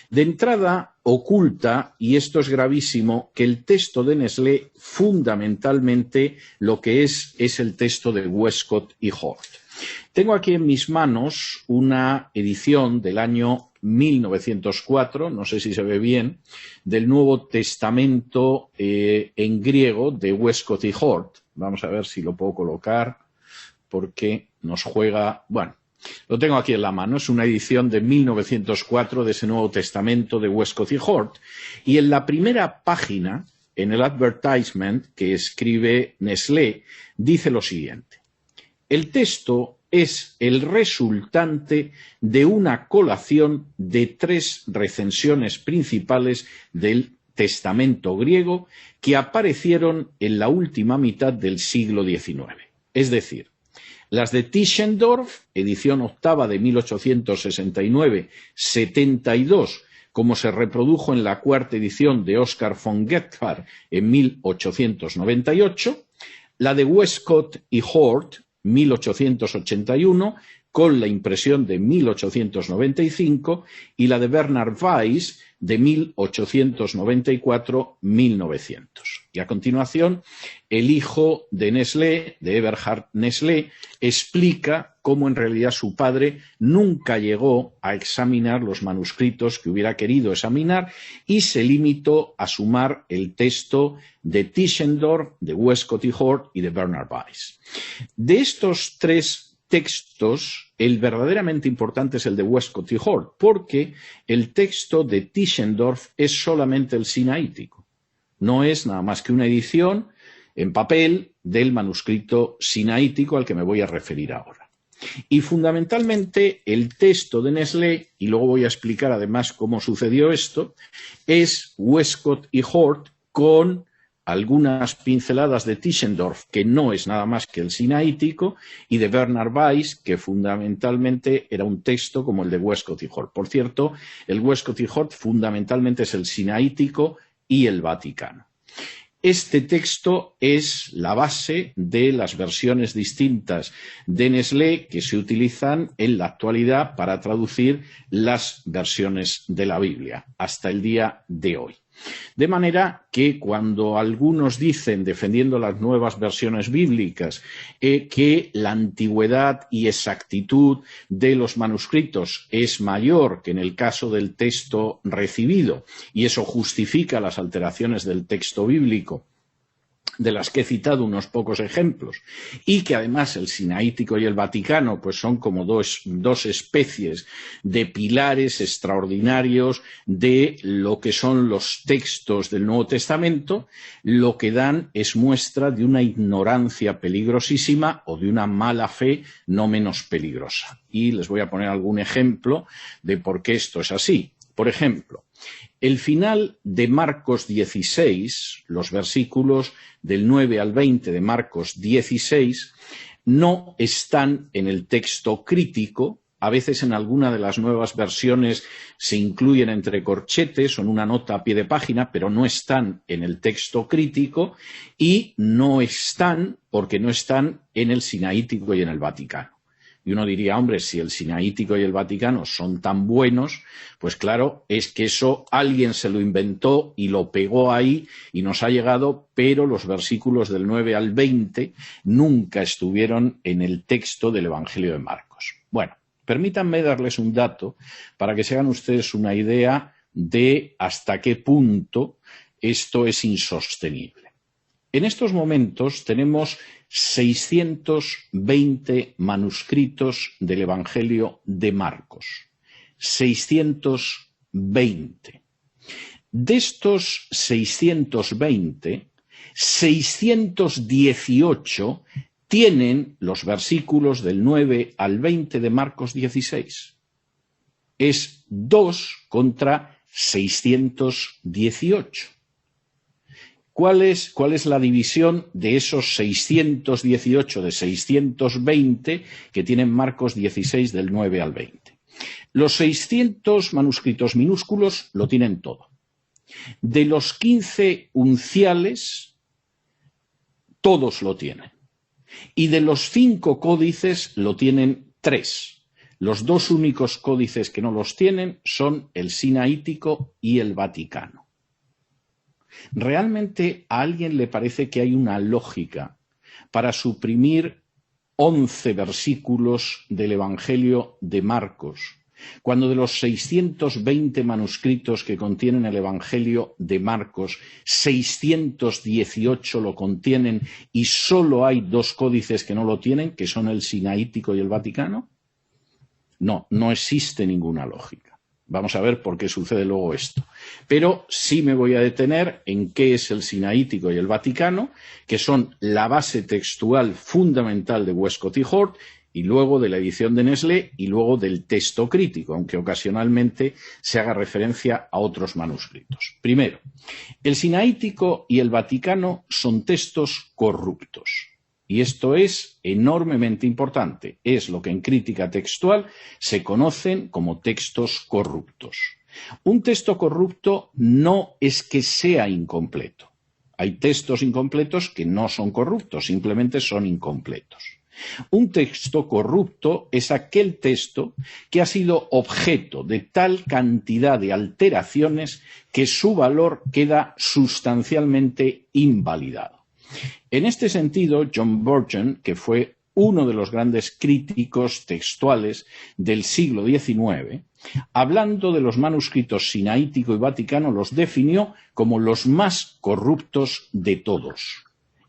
De entrada, oculta, y esto es gravísimo, que el texto de Nestlé fundamentalmente lo que es el texto de Westcott y Hort. Tengo aquí en mis manos una edición del año 1904, no sé si se ve bien, del Nuevo Testamento en griego de Westcott y Hort. Vamos a ver si lo puedo colocar porque nos juega... Bueno, lo tengo aquí en la mano, es una edición de 1904 de ese Nuevo Testamento de Westcott y Hort. Y en la primera página, en el advertisement que escribe Nestlé, dice lo siguiente. El texto es el resultante de una colación de 3 recensiones principales del Testamento griego que aparecieron en la última mitad del siglo XIX. Es decir, las de Tischendorf, edición octava de 1869-72, como se reprodujo en la cuarta edición de Oscar von Gebhard en 1898, la de Westcott y Hort, 1881, con la impresión de 1895, y la de Bernard Weiss de 1894-1900. Y a continuación, el hijo de Nestlé, de Eberhard Nestlé, explica cómo en realidad su padre nunca llegó a examinar los manuscritos que hubiera querido examinar y se limitó a sumar el texto de Tischendorf, de Westcott y Hort y de Bernard Weiss. De estos 3 textos, el verdaderamente importante es el de Westcott y Hort, porque el texto de Tischendorf es solamente el sinaítico. No es nada más que una edición en papel del manuscrito sinaítico al que me voy a referir ahora. Y fundamentalmente el texto de Nestlé, y luego voy a explicar además cómo sucedió esto, es Westcott y Hort con algunas pinceladas de Tischendorf, que no es nada más que el sinaítico, y de Bernard Weiss, que fundamentalmente era un texto como el de Westcott y Hort. Por cierto, el Westcott y Hort fundamentalmente es el sinaítico y el Vaticano. Este texto es la base de las versiones distintas de Nestlé que se utilizan en la actualidad para traducir las versiones de la Biblia hasta el día de hoy. De manera que cuando algunos dicen, defendiendo las nuevas versiones bíblicas, que la antigüedad y exactitud de los manuscritos es mayor que en el caso del texto recibido, y eso justifica las alteraciones del texto bíblico, de las que he citado unos pocos ejemplos, y que además el sinaítico y el vaticano pues son como dos especies de pilares extraordinarios de lo que son los textos del Nuevo Testamento, lo que dan es muestra de una ignorancia peligrosísima o de una mala fe no menos peligrosa. Y les voy a poner algún ejemplo de por qué esto es así. Por ejemplo, el final de Marcos 16, los versículos del 9 al 20 de Marcos 16, no están en el texto crítico. A veces en alguna de las nuevas versiones se incluyen entre corchetes o en una nota a pie de página, pero no están en el texto crítico y no están porque no están en el sinaítico y en el vaticano. Y uno diría, hombre, si el sinaítico y el vaticano son tan buenos, pues claro, es que eso alguien se lo inventó y lo pegó ahí y nos ha llegado, pero los versículos del 9 al 20 nunca estuvieron en el texto del Evangelio de Marcos. Bueno, permítanme darles un dato para que se hagan ustedes una idea de hasta qué punto esto es insostenible. En estos momentos tenemos 620 manuscritos del Evangelio de Marcos. 620. De estos 620, 618 tienen los versículos del 9 al 20 de Marcos 16. Es 2 contra 618. ¿Cuál es la división de esos 618 de 620 que tienen Marcos 16 del 9 al 20? Los 600 manuscritos minúsculos lo tienen todo. De los 15 unciales, todos lo tienen. Y de los 5 códices lo tienen 3. Los 2 únicos códices que no los tienen son el sinaítico y el vaticano. ¿Realmente a alguien le parece que hay una lógica para suprimir 11 versículos del Evangelio de Marcos, cuando de los 620 manuscritos que contienen el Evangelio de Marcos, 618 lo contienen y solo hay 2 códices que no lo tienen, que son el sinaítico y el vaticano? No, no existe ninguna lógica. Vamos a ver por qué sucede luego esto. Pero sí me voy a detener en qué es el sinaítico y el vaticano, que son la base textual fundamental de Westcott y Hort, y luego de la edición de Nestlé, y luego del texto crítico, aunque ocasionalmente se haga referencia a otros manuscritos. Primero, el sinaítico y el vaticano son textos corruptos. Y esto es enormemente importante. Es lo que en crítica textual se conocen como textos corruptos. Un texto corrupto no es que sea incompleto. Hay textos incompletos que no son corruptos, simplemente son incompletos. Un texto corrupto es aquel texto que ha sido objeto de tal cantidad de alteraciones que su valor queda sustancialmente invalidado. En este sentido, John Burton, que fue uno de los grandes críticos textuales del siglo XIX, hablando de los manuscritos sinaítico y vaticano, los definió como los más corruptos de todos.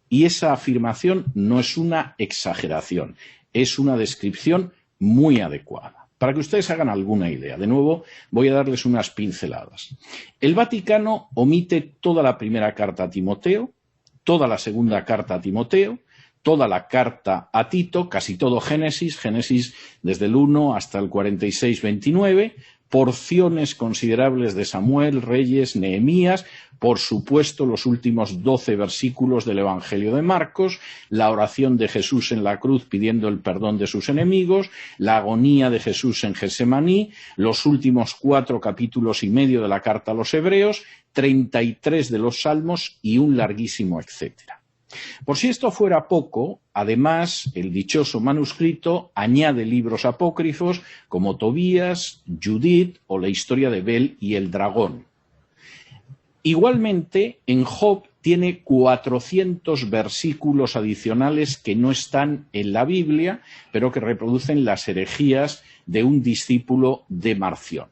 Y esa afirmación no es una exageración, es una descripción muy adecuada. Para que ustedes hagan alguna idea, de nuevo voy a darles unas pinceladas. El Vaticano omite toda la primera carta a Timoteo, toda la segunda carta a Timoteo, toda la carta a Tito, casi todo Génesis desde el 1 hasta el 46-29, porciones considerables de Samuel, Reyes, Nehemías, por supuesto los últimos 12 versículos del Evangelio de Marcos, la oración de Jesús en la cruz pidiendo el perdón de sus enemigos, la agonía de Jesús en Getsemaní, los últimos 4 capítulos y medio de la carta a los Hebreos, 33 de los Salmos y un larguísimo etcétera. Por si esto fuera poco, además, el dichoso manuscrito añade libros apócrifos como Tobías, Judith o la historia de Bel y el dragón. Igualmente, en Job tiene 400 versículos adicionales que no están en la Biblia, pero que reproducen las herejías de un discípulo de Marción.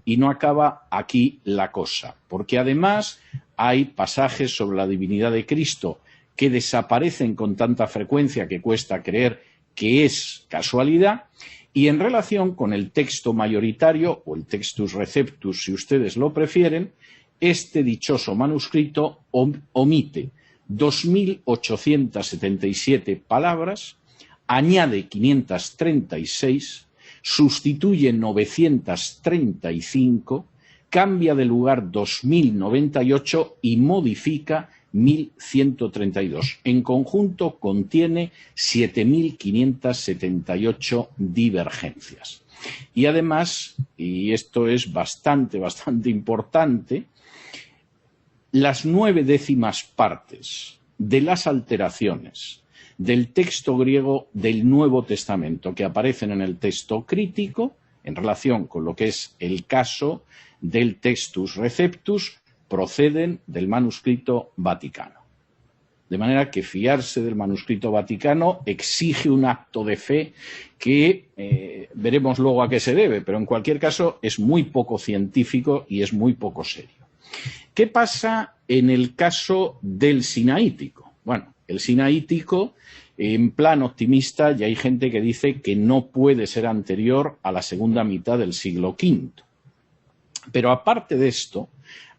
Y no acaba aquí la cosa, porque además hay pasajes sobre la divinidad de Cristo que desaparecen con tanta frecuencia que cuesta creer que es casualidad, y en relación con el texto mayoritario, o el Textus Receptus si ustedes lo prefieren, este dichoso manuscrito omite 2.877 palabras, añade 536, sustituye 935, cambia de lugar 2.098 y modifica 1.132. En conjunto contiene 7.578 divergencias. Y además, y esto es bastante importante, las 9/10 partes de las alteraciones del texto griego del Nuevo Testamento que aparecen en el texto crítico, en relación con lo que es el caso del Textus Receptus, proceden del manuscrito vaticano. De manera que fiarse del manuscrito vaticano exige un acto de fe que veremos luego a qué se debe, pero en cualquier caso es muy poco científico y es muy poco serio. ¿Qué pasa en el caso del sinaítico? Bueno, el sinaítico, en plan optimista, ya hay gente que dice que no puede ser anterior a la segunda mitad del siglo V. Pero aparte de esto,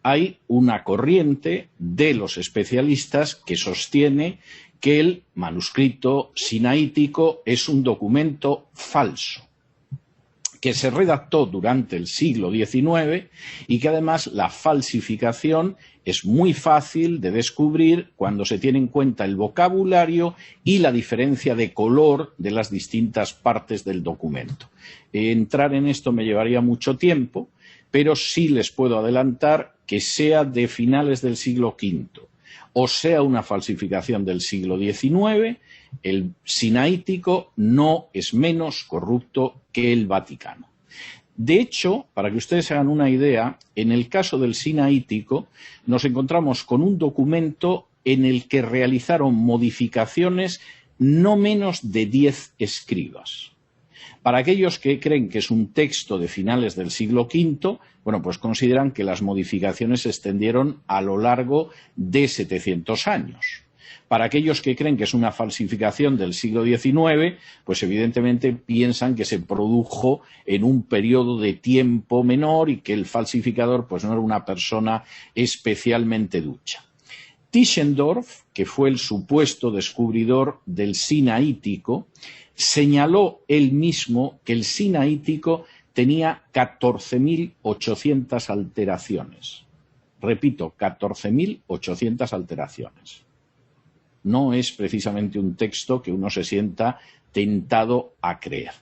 hay una corriente de los especialistas que sostiene que el manuscrito sinaítico es un documento falso, que se redactó durante el siglo XIX y que además la falsificación es muy fácil de descubrir cuando se tiene en cuenta el vocabulario y la diferencia de color de las distintas partes del documento. Entrar en esto me llevaría mucho tiempo, pero sí les puedo adelantar que sea de finales del siglo V o sea una falsificación del siglo XIX, el sinaítico no es menos corrupto que el Vaticano. De hecho, para que ustedes se hagan una idea, en el caso del sinaítico nos encontramos con un documento en el que realizaron modificaciones no menos de 10 escribas. Para aquellos que creen que es un texto de finales del siglo V, bueno, pues consideran que las modificaciones se extendieron a lo largo de 700 años. Para aquellos que creen que es una falsificación del siglo XIX, pues evidentemente piensan que se produjo en un periodo de tiempo menor y que el falsificador pues no era una persona especialmente ducha. Tischendorf, que fue el supuesto descubridor del sinaítico, señaló él mismo que el sinaítico tenía 14.800 alteraciones. Repito, 14.800 alteraciones. No es precisamente un texto que uno se sienta tentado a creer.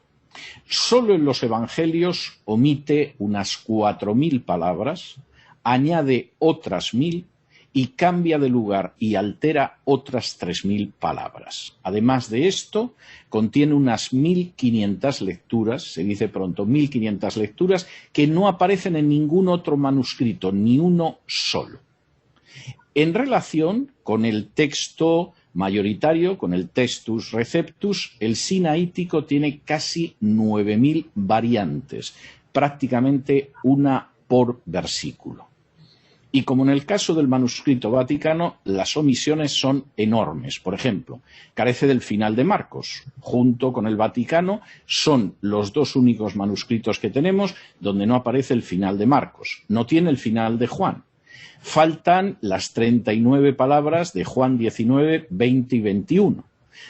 Solo en los evangelios omite unas 4.000 palabras, añade otras 1.000 y cambia de lugar y altera otras 3.000 palabras. Además de esto, contiene unas 1.500 lecturas, se dice pronto 1.500 lecturas, que no aparecen en ningún otro manuscrito, ni uno solo. En relación con el texto mayoritario, con el Textus Receptus, el sinaítico tiene casi 9.000 variantes, prácticamente una por versículo. Y como en el caso del manuscrito vaticano, las omisiones son enormes. Por ejemplo, carece del final de Marcos. Junto con el Vaticano son los dos únicos manuscritos que tenemos donde no aparece el final de Marcos. No tiene el final de Juan. Faltan las 39 palabras de Juan 19, 20 y 21.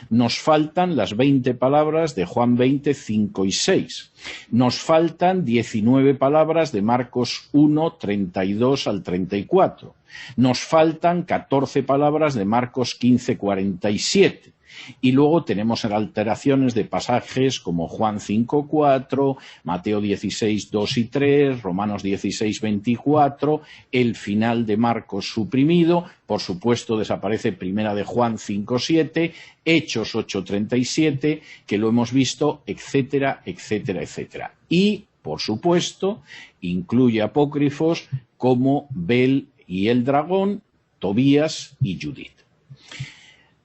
Nos faltan las 20 palabras de Juan 20, 5 y 6. Nos faltan 19 palabras de Marcos 1, 32 al 34. Nos faltan 14 palabras de Marcos 15, 47. Y luego tenemos alteraciones de pasajes como Juan 5, 4, Mateo 16, 2 y 3, Romanos 16, 24, el final de Marcos suprimido, por supuesto desaparece Primera de Juan 5, 7, Hechos 8, 37, que lo hemos visto, etcétera, etcétera, etcétera. Y, por supuesto, incluye apócrifos como Bel y el dragón, Tobías y Judith.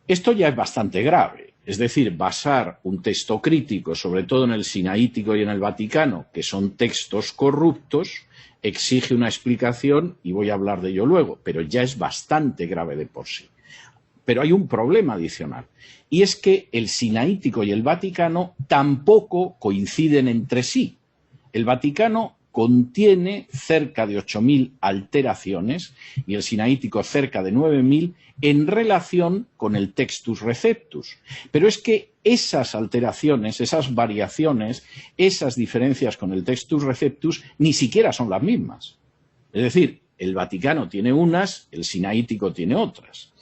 Esto ya es bastante grave, es decir, basar un texto crítico, sobre todo en el Sinaítico y en el Vaticano, que son textos corruptos, exige una explicación y voy a hablar de ello luego, pero ya es bastante grave de por sí. Pero hay un problema adicional, y es que el Sinaítico y el Vaticano tampoco coinciden entre sí. El Vaticano contiene cerca de 8.000 alteraciones y el Sinaítico cerca de 9.000 en relación con el Textus Receptus. Pero es que esas alteraciones, esas variaciones, esas diferencias con el Textus Receptus ni siquiera son las mismas. Es decir, el Vaticano tiene unas, el Sinaítico tiene otras.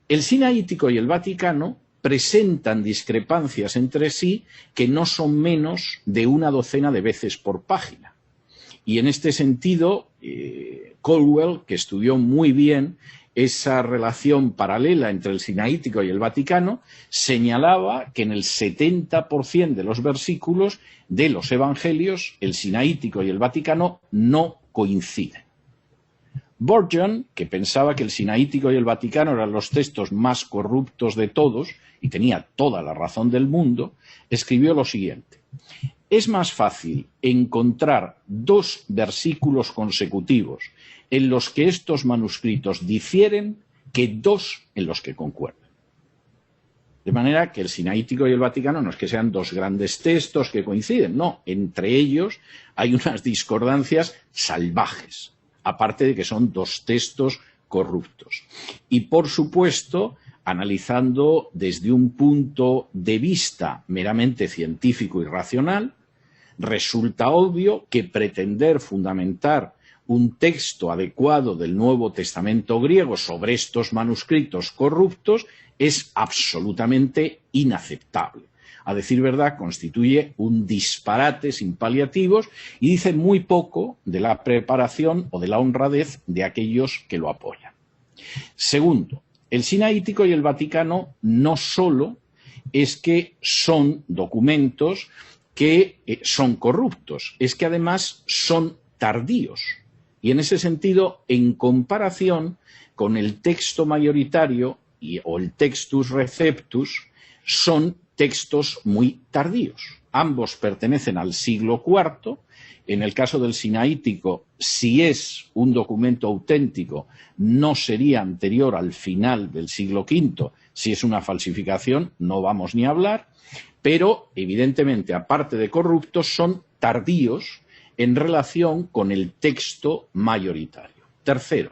El Sinaítico y el Vaticano presentan discrepancias entre sí que no son menos de una docena de veces por página. Y en este sentido, Caldwell, que estudió muy bien esa relación paralela entre el Sinaítico y el Vaticano, señalaba que en el 70% de los versículos de los Evangelios, el Sinaítico y el Vaticano no coinciden. Burgeon, que pensaba que el Sinaítico y el Vaticano eran los textos más corruptos de todos, y tenía toda la razón del mundo, escribió lo siguiente: es más fácil encontrar dos versículos consecutivos en los que estos manuscritos difieren que dos en los que concuerdan. De manera que el Sinaítico y el Vaticano no es que sean dos grandes textos que coinciden, no, entre ellos hay unas discordancias salvajes, aparte de que son dos textos corruptos. Y por supuesto, analizando desde un punto de vista meramente científico y racional, resulta obvio que pretender fundamentar un texto adecuado del Nuevo Testamento griego sobre estos manuscritos corruptos es absolutamente inaceptable. A decir verdad, constituye un disparate sin paliativos y dice muy poco de la preparación o de la honradez de aquellos que lo apoyan. Segundo, el Sinaítico y el Vaticano no solo es que son documentos que son corruptos, es que además son tardíos. Y en ese sentido, en comparación con el texto mayoritario o el Textus Receptus, son textos muy tardíos. Ambos pertenecen al siglo IV. En el caso del Sinaítico, si es un documento auténtico, no sería anterior al final del siglo V. Si es una falsificación, no vamos ni a hablar. Pero, evidentemente, aparte de corruptos, son tardíos en relación con el texto mayoritario. Tercero,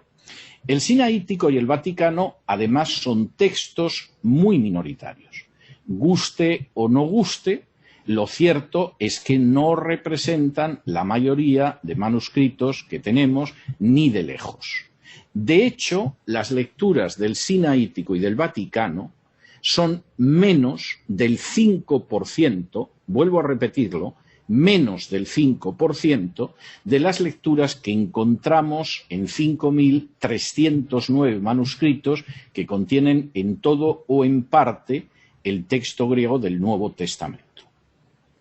el Sinaítico y el Vaticano, además, son textos muy minoritarios. Guste o no guste, lo cierto es que no representan la mayoría de manuscritos que tenemos ni de lejos. De hecho, las lecturas del Sinaítico y del Vaticano son menos del 5%, vuelvo a repetirlo, menos del 5% de las lecturas que encontramos en 5.309 manuscritos que contienen en todo o en parte el texto griego del Nuevo Testamento.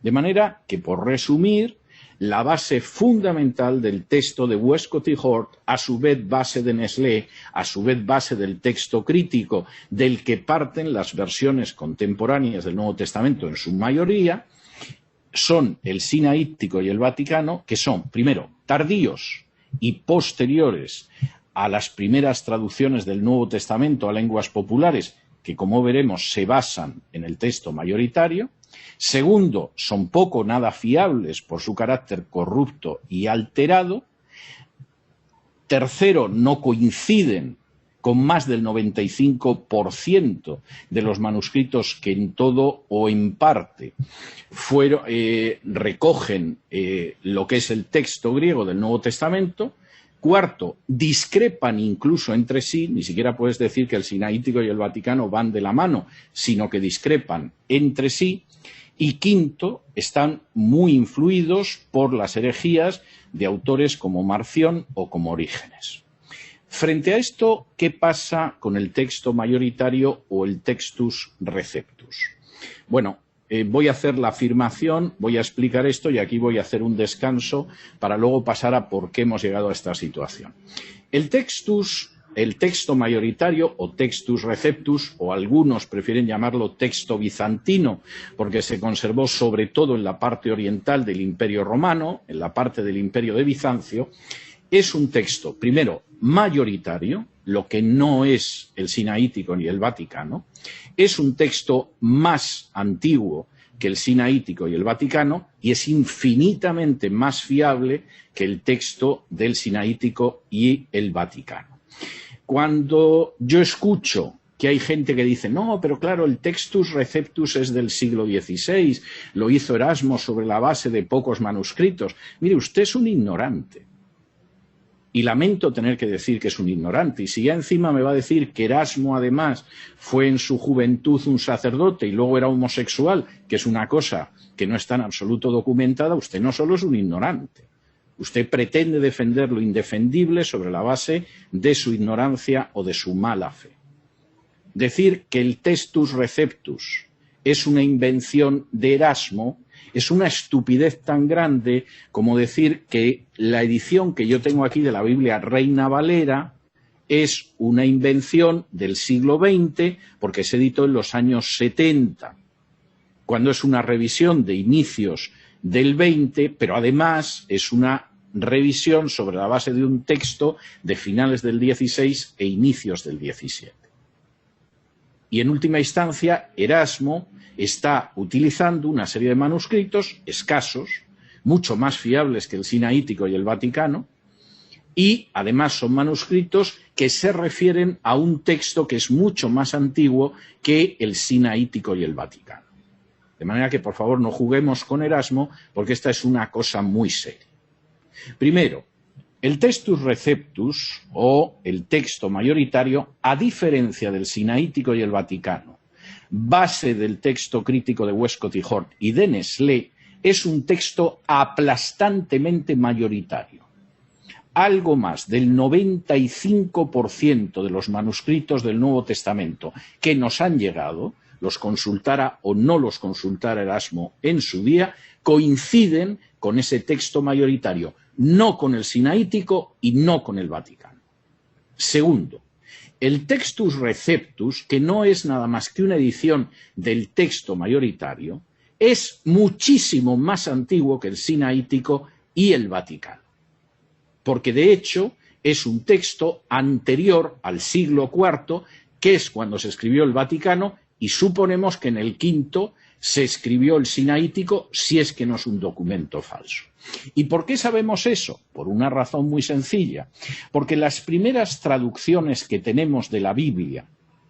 De manera que, por resumir, la base fundamental del texto de Westcott y Hort, a su vez base de Nestlé, a su vez base del texto crítico del que parten las versiones contemporáneas del Nuevo Testamento en su mayoría, son el Sinaítico y el Vaticano, que son, primero, tardíos y posteriores a las primeras traducciones del Nuevo Testamento a lenguas populares, que como veremos se basan en el texto mayoritario. Segundo, son poco o nada fiables por su carácter corrupto y alterado. Tercero, no coinciden con más del 95% de los manuscritos que en todo o en parte recogen lo que es el texto griego del Nuevo Testamento. Cuarto, discrepan incluso entre sí, ni siquiera puedes decir que el Sinaítico y el Vaticano van de la mano, sino que discrepan entre sí. Y quinto, están muy influidos por las herejías de autores como Marción o como Orígenes. Frente a esto, ¿qué pasa con el texto mayoritario o el textus receptus? Bueno, voy a hacer la afirmación, voy a explicar esto y aquí voy a hacer un descanso para luego pasar a por qué hemos llegado a esta situación. El texto mayoritario o textus receptus, o algunos prefieren llamarlo texto bizantino, porque se conservó sobre todo en la parte oriental del Imperio Romano, en la parte del Imperio de Bizancio, es un texto, primero, mayoritario, lo que no es el Sinaítico ni el Vaticano, es un texto más antiguo que el Sinaítico y el Vaticano y es infinitamente más fiable que el texto del Sinaítico y el Vaticano. Cuando yo escucho que hay gente que dice, no, pero claro, el textus receptus es del siglo XVI, lo hizo Erasmo sobre la base de pocos manuscritos. Mire, usted es un ignorante. Y lamento tener que decir que es un ignorante. Y si ya encima me va a decir que Erasmo, además, fue en su juventud un sacerdote y luego era homosexual, que es una cosa que no está en absoluto documentada, usted no solo es un ignorante. Usted pretende defender lo indefendible sobre la base de su ignorancia o de su mala fe. Decir que el textus receptus es una invención de Erasmo es una estupidez tan grande como decir que la edición que yo tengo aquí de la Biblia Reina Valera es una invención del siglo XX porque se editó en los años 70, cuando es una revisión de inicios del 20, pero además es una revisión sobre la base de un texto de finales del 16 e inicios del 17. Y en última instancia, Erasmo está utilizando una serie de manuscritos escasos, mucho más fiables que el Sinaítico y el Vaticano, y además son manuscritos que se refieren a un texto que es mucho más antiguo que el Sinaítico y el Vaticano. De manera que, por favor, no juguemos con Erasmo, porque esta es una cosa muy seria. Primero, el textus receptus, o el texto mayoritario, a diferencia del Sinaítico y el Vaticano, base del texto crítico de Westcott y Hort y de Nestlé, es un texto aplastantemente mayoritario. Algo más del 95% de los manuscritos del Nuevo Testamento que nos han llegado, los consultara o no los consultara Erasmo en su día, coinciden con ese texto mayoritario, no con el Sinaítico y no con el Vaticano. Segundo, el textus receptus, que no es nada más que una edición del texto mayoritario, es muchísimo más antiguo que el Sinaítico y el Vaticano, porque de hecho es un texto anterior al siglo IV, que es cuando se escribió el Vaticano, y suponemos que en el V se escribió el Sinaítico, si es que no es un documento falso. ¿Y por qué sabemos eso? Por una razón muy sencilla. Porque las primeras traducciones que tenemos de la Biblia,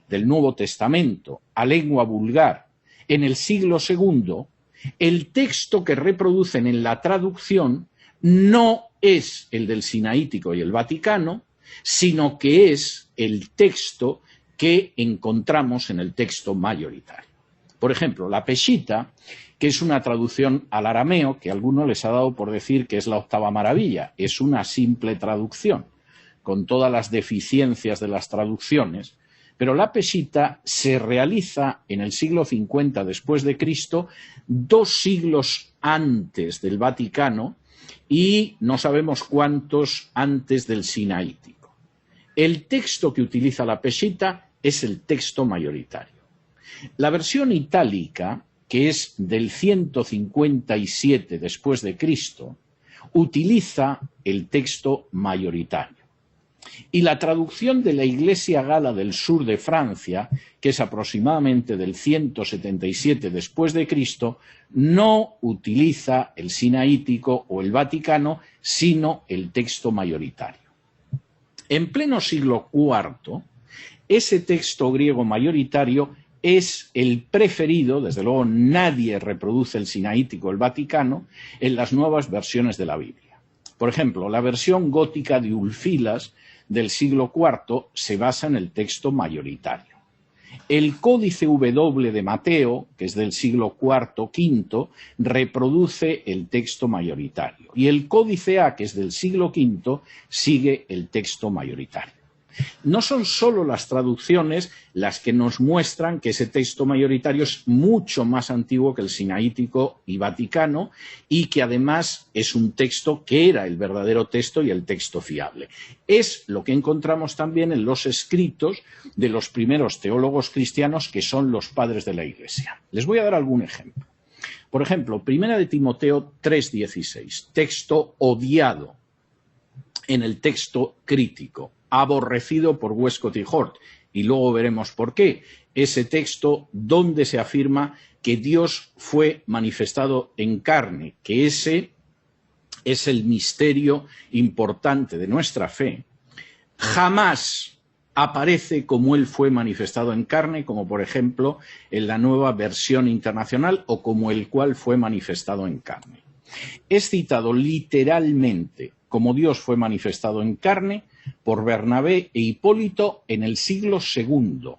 del Nuevo Testamento, a lengua vulgar, en el siglo II, el texto que reproducen en la traducción no es el del Sinaítico y el Vaticano, sino que es el texto que encontramos en el texto mayoritario. Por ejemplo, la Peshita, que es una traducción al arameo, que a algunos les ha dado por decir que es la octava maravilla, es una simple traducción, con todas las deficiencias de las traducciones, pero la Peshita se realiza en el siglo 50 después de Cristo, 2 siglos antes del Vaticano y no sabemos cuántos antes del Sinaítico. El texto que utiliza la Peshita es el texto mayoritario. La versión itálica, que es del 157 después de Cristo, utiliza el texto mayoritario. Y la traducción de la Iglesia Gala del sur de Francia, que es aproximadamente del 177 después de Cristo, no utiliza el sinaítico o el vaticano, sino el texto mayoritario. En pleno siglo IV, ese texto griego mayoritario es el preferido, desde luego nadie reproduce el sinaítico o el vaticano, en las nuevas versiones de la Biblia. Por ejemplo, la versión gótica de Ulfilas del siglo IV se basa en el texto mayoritario. El Códice W de Mateo, que es del siglo IV-V, reproduce el texto mayoritario. Y el Códice A, que es del siglo V, sigue el texto mayoritario. No son solo las traducciones las que nos muestran que ese texto mayoritario es mucho más antiguo que el sinaítico y vaticano y que además es un texto que era el verdadero texto y el texto fiable. Es lo que encontramos también en los escritos de los primeros teólogos cristianos que son los padres de la Iglesia. Les voy a dar algún ejemplo. Por ejemplo, 1 de Timoteo 3:16, texto odiado en el texto crítico, aborrecido por Westcott y Hort, y luego veremos por qué. Ese texto donde se afirma que Dios fue manifestado en carne, que ese es el misterio importante de nuestra fe, jamás aparece como Él fue manifestado en carne, como por ejemplo en la Nueva Versión Internacional o como el cual fue manifestado en carne. Es citado literalmente como Dios fue manifestado en carne por Bernabé e Hipólito en el siglo II,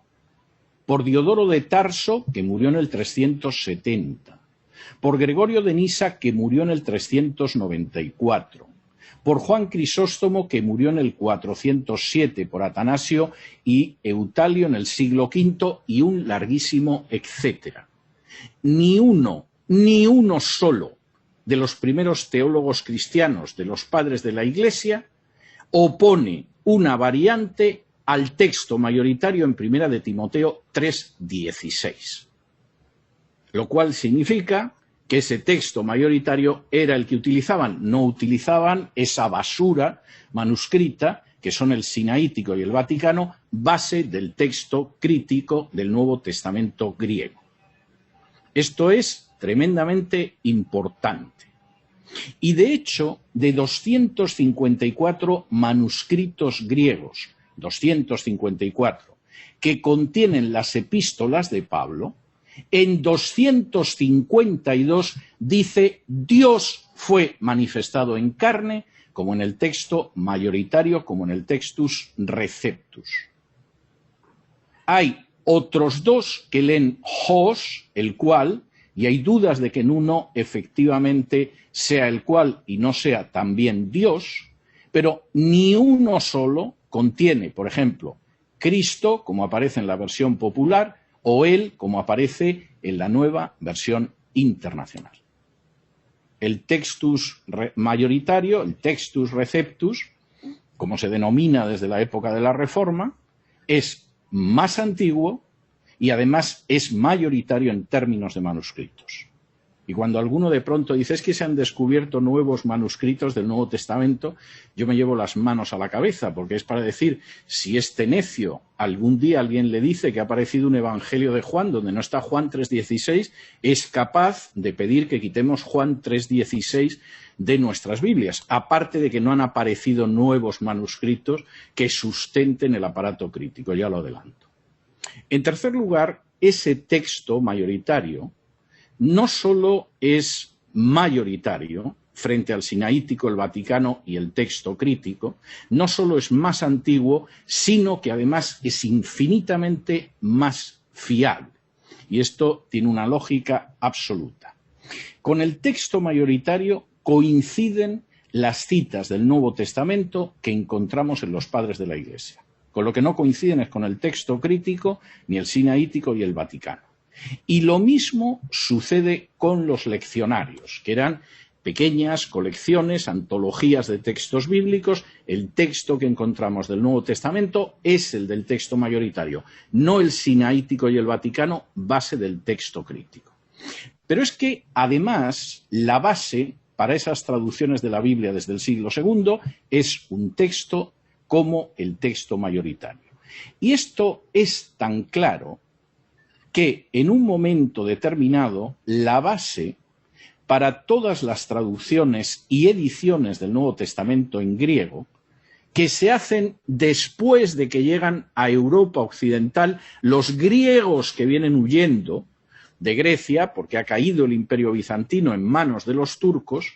por Diodoro de Tarso, que murió en el 370, por Gregorio de Nisa, que murió en el 394, por Juan Crisóstomo, que murió en el 407, por Atanasio y Eutalio en el siglo V, y un larguísimo etcétera. Ni uno solo de los primeros teólogos cristianos, de los padres de la Iglesia, opone una variante al texto mayoritario en 1 de Timoteo 3:16, lo cual significa que ese texto mayoritario era el que utilizaban, no utilizaban esa basura manuscrita que son el sinaítico y el vaticano, base del texto crítico del Nuevo Testamento griego. Esto es tremendamente importante. Y de hecho, de 254 manuscritos griegos, 254, que contienen las epístolas de Pablo, en 252 dice Dios fue manifestado en carne, como en el texto mayoritario, como en el Textus Receptus. Hay otros dos que leen Hos, el cual, y hay dudas de que en uno efectivamente sea el cual y no sea también Dios, pero ni uno solo contiene, por ejemplo, Cristo, como aparece en la versión popular, o Él, como aparece en la nueva versión internacional. El Textus mayoritario, el Textus Receptus, como se denomina desde la época de la Reforma, es más antiguo y además es mayoritario en términos de manuscritos. Y cuando alguno de pronto dice es que se han descubierto nuevos manuscritos del Nuevo Testamento, yo me llevo las manos a la cabeza, porque es para decir, si este necio algún día alguien le dice que ha aparecido un Evangelio de Juan donde no está Juan 3:16, es capaz de pedir que quitemos Juan 3:16 de nuestras Biblias, aparte de que no han aparecido nuevos manuscritos que sustenten el aparato crítico, ya lo adelanto. En tercer lugar, ese texto mayoritario no solo es mayoritario frente al sinaítico, el vaticano y el texto crítico, no solo es más antiguo, sino que además es infinitamente más fiable. Y esto tiene una lógica absoluta. Con el texto mayoritario coinciden las citas del Nuevo Testamento que encontramos en los padres de la Iglesia. Con lo que no coinciden es con el texto crítico, ni el sinaítico y el vaticano. Y lo mismo sucede con los leccionarios, que eran pequeñas colecciones, antologías de textos bíblicos. El texto que encontramos del Nuevo Testamento es el del texto mayoritario, no el sinaítico y el vaticano, base del texto crítico. Pero es que, además, la base para esas traducciones de la Biblia desde el siglo II es un texto como el texto mayoritario. Y esto es tan claro que en un momento determinado la base para todas las traducciones y ediciones del Nuevo Testamento en griego, que se hacen después de que llegan a Europa Occidental los griegos que vienen huyendo de Grecia, porque ha caído el Imperio Bizantino en manos de los turcos,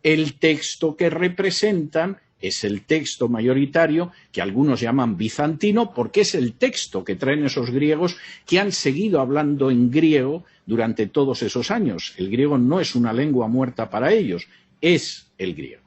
el texto que representan es el texto mayoritario, que algunos llaman bizantino, porque es el texto que traen esos griegos que han seguido hablando en griego durante todos esos años. El griego no es una lengua muerta para ellos, es el griego.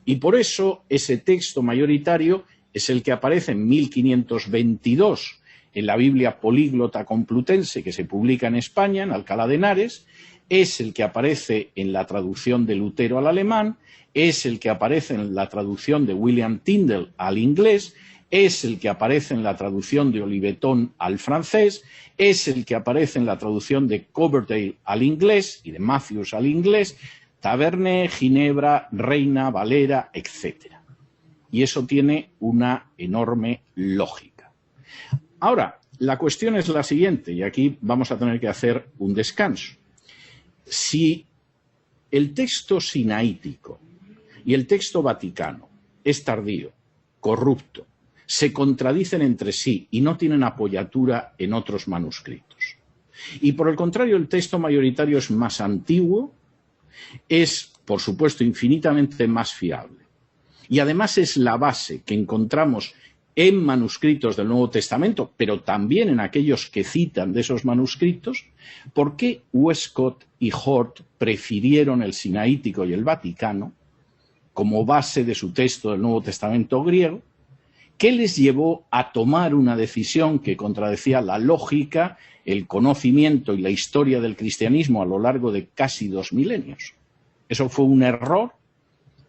Y por eso ese texto mayoritario es el que aparece en 1522 en la Biblia Políglota Complutense, que se publica en España, en Alcalá de Henares, es el que aparece en la traducción de Lutero al alemán, es el que aparece en la traducción de William Tyndale al inglés, es el que aparece en la traducción de Oliveton al francés, es el que aparece en la traducción de Coverdale al inglés y de Matthews al inglés, Taberné, Ginebra, Reina, Valera, etc. Y eso tiene una enorme lógica. Ahora, la cuestión es la siguiente, y aquí vamos a tener que hacer un descanso. Si el texto sinaítico y el texto vaticano es tardío, corrupto, se contradicen entre sí y no tienen apoyatura en otros manuscritos, y por el contrario el texto mayoritario es más antiguo, es, por supuesto, infinitamente más fiable, y además es la base que encontramos en manuscritos del Nuevo Testamento, pero también en aquellos que citan de esos manuscritos, ¿por qué Westcott y Hort prefirieron el sinaítico y el vaticano como base de su texto del Nuevo Testamento griego? ¿Qué les llevó a tomar una decisión que contradecía la lógica, el conocimiento y la historia del cristianismo a lo largo de casi 2 milenios? ¿Eso fue un error?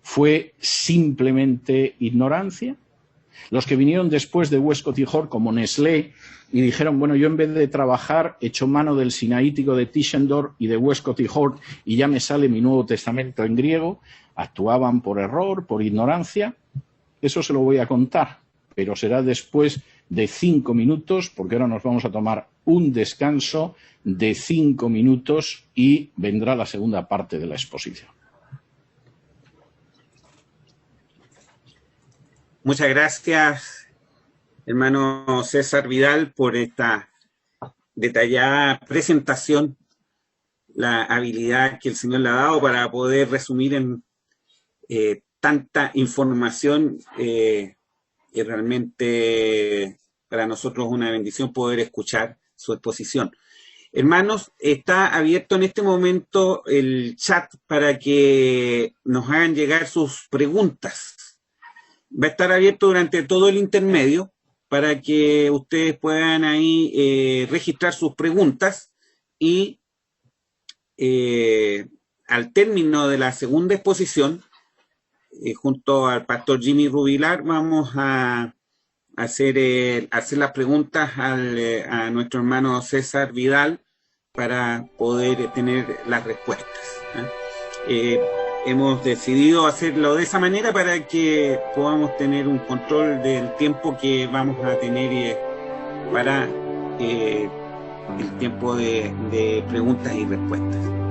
¿Fue simplemente ignorancia? Los que vinieron después de Westcott y Hort, como Nestlé, y dijeron, bueno, yo en vez de trabajar, echo mano del sinaítico de Tischendorf y de Westcott y Hort y ya me sale mi Nuevo Testamento en griego, actuaban por error, por ignorancia. Eso se lo voy a contar, pero será después de 5 minutos, porque ahora nos vamos a tomar un descanso de 5 minutos y vendrá la segunda parte de la exposición. Muchas gracias, hermano César Vidal, por esta detallada presentación, la habilidad que el Señor le ha dado para poder resumir en tanta información. Y realmente para nosotros es una bendición poder escuchar su exposición. Hermanos, está abierto en este momento el chat para que nos hagan llegar sus preguntas. Va a estar abierto durante todo el intermedio para que ustedes puedan ahí registrar sus preguntas y al término de la segunda exposición, junto al pastor Jimmy Rubilar, vamos a hacer las preguntas a nuestro hermano César Vidal para poder tener las respuestas. Hemos decidido hacerlo de esa manera para que podamos tener un control del tiempo que vamos a tener para el tiempo de preguntas y respuestas.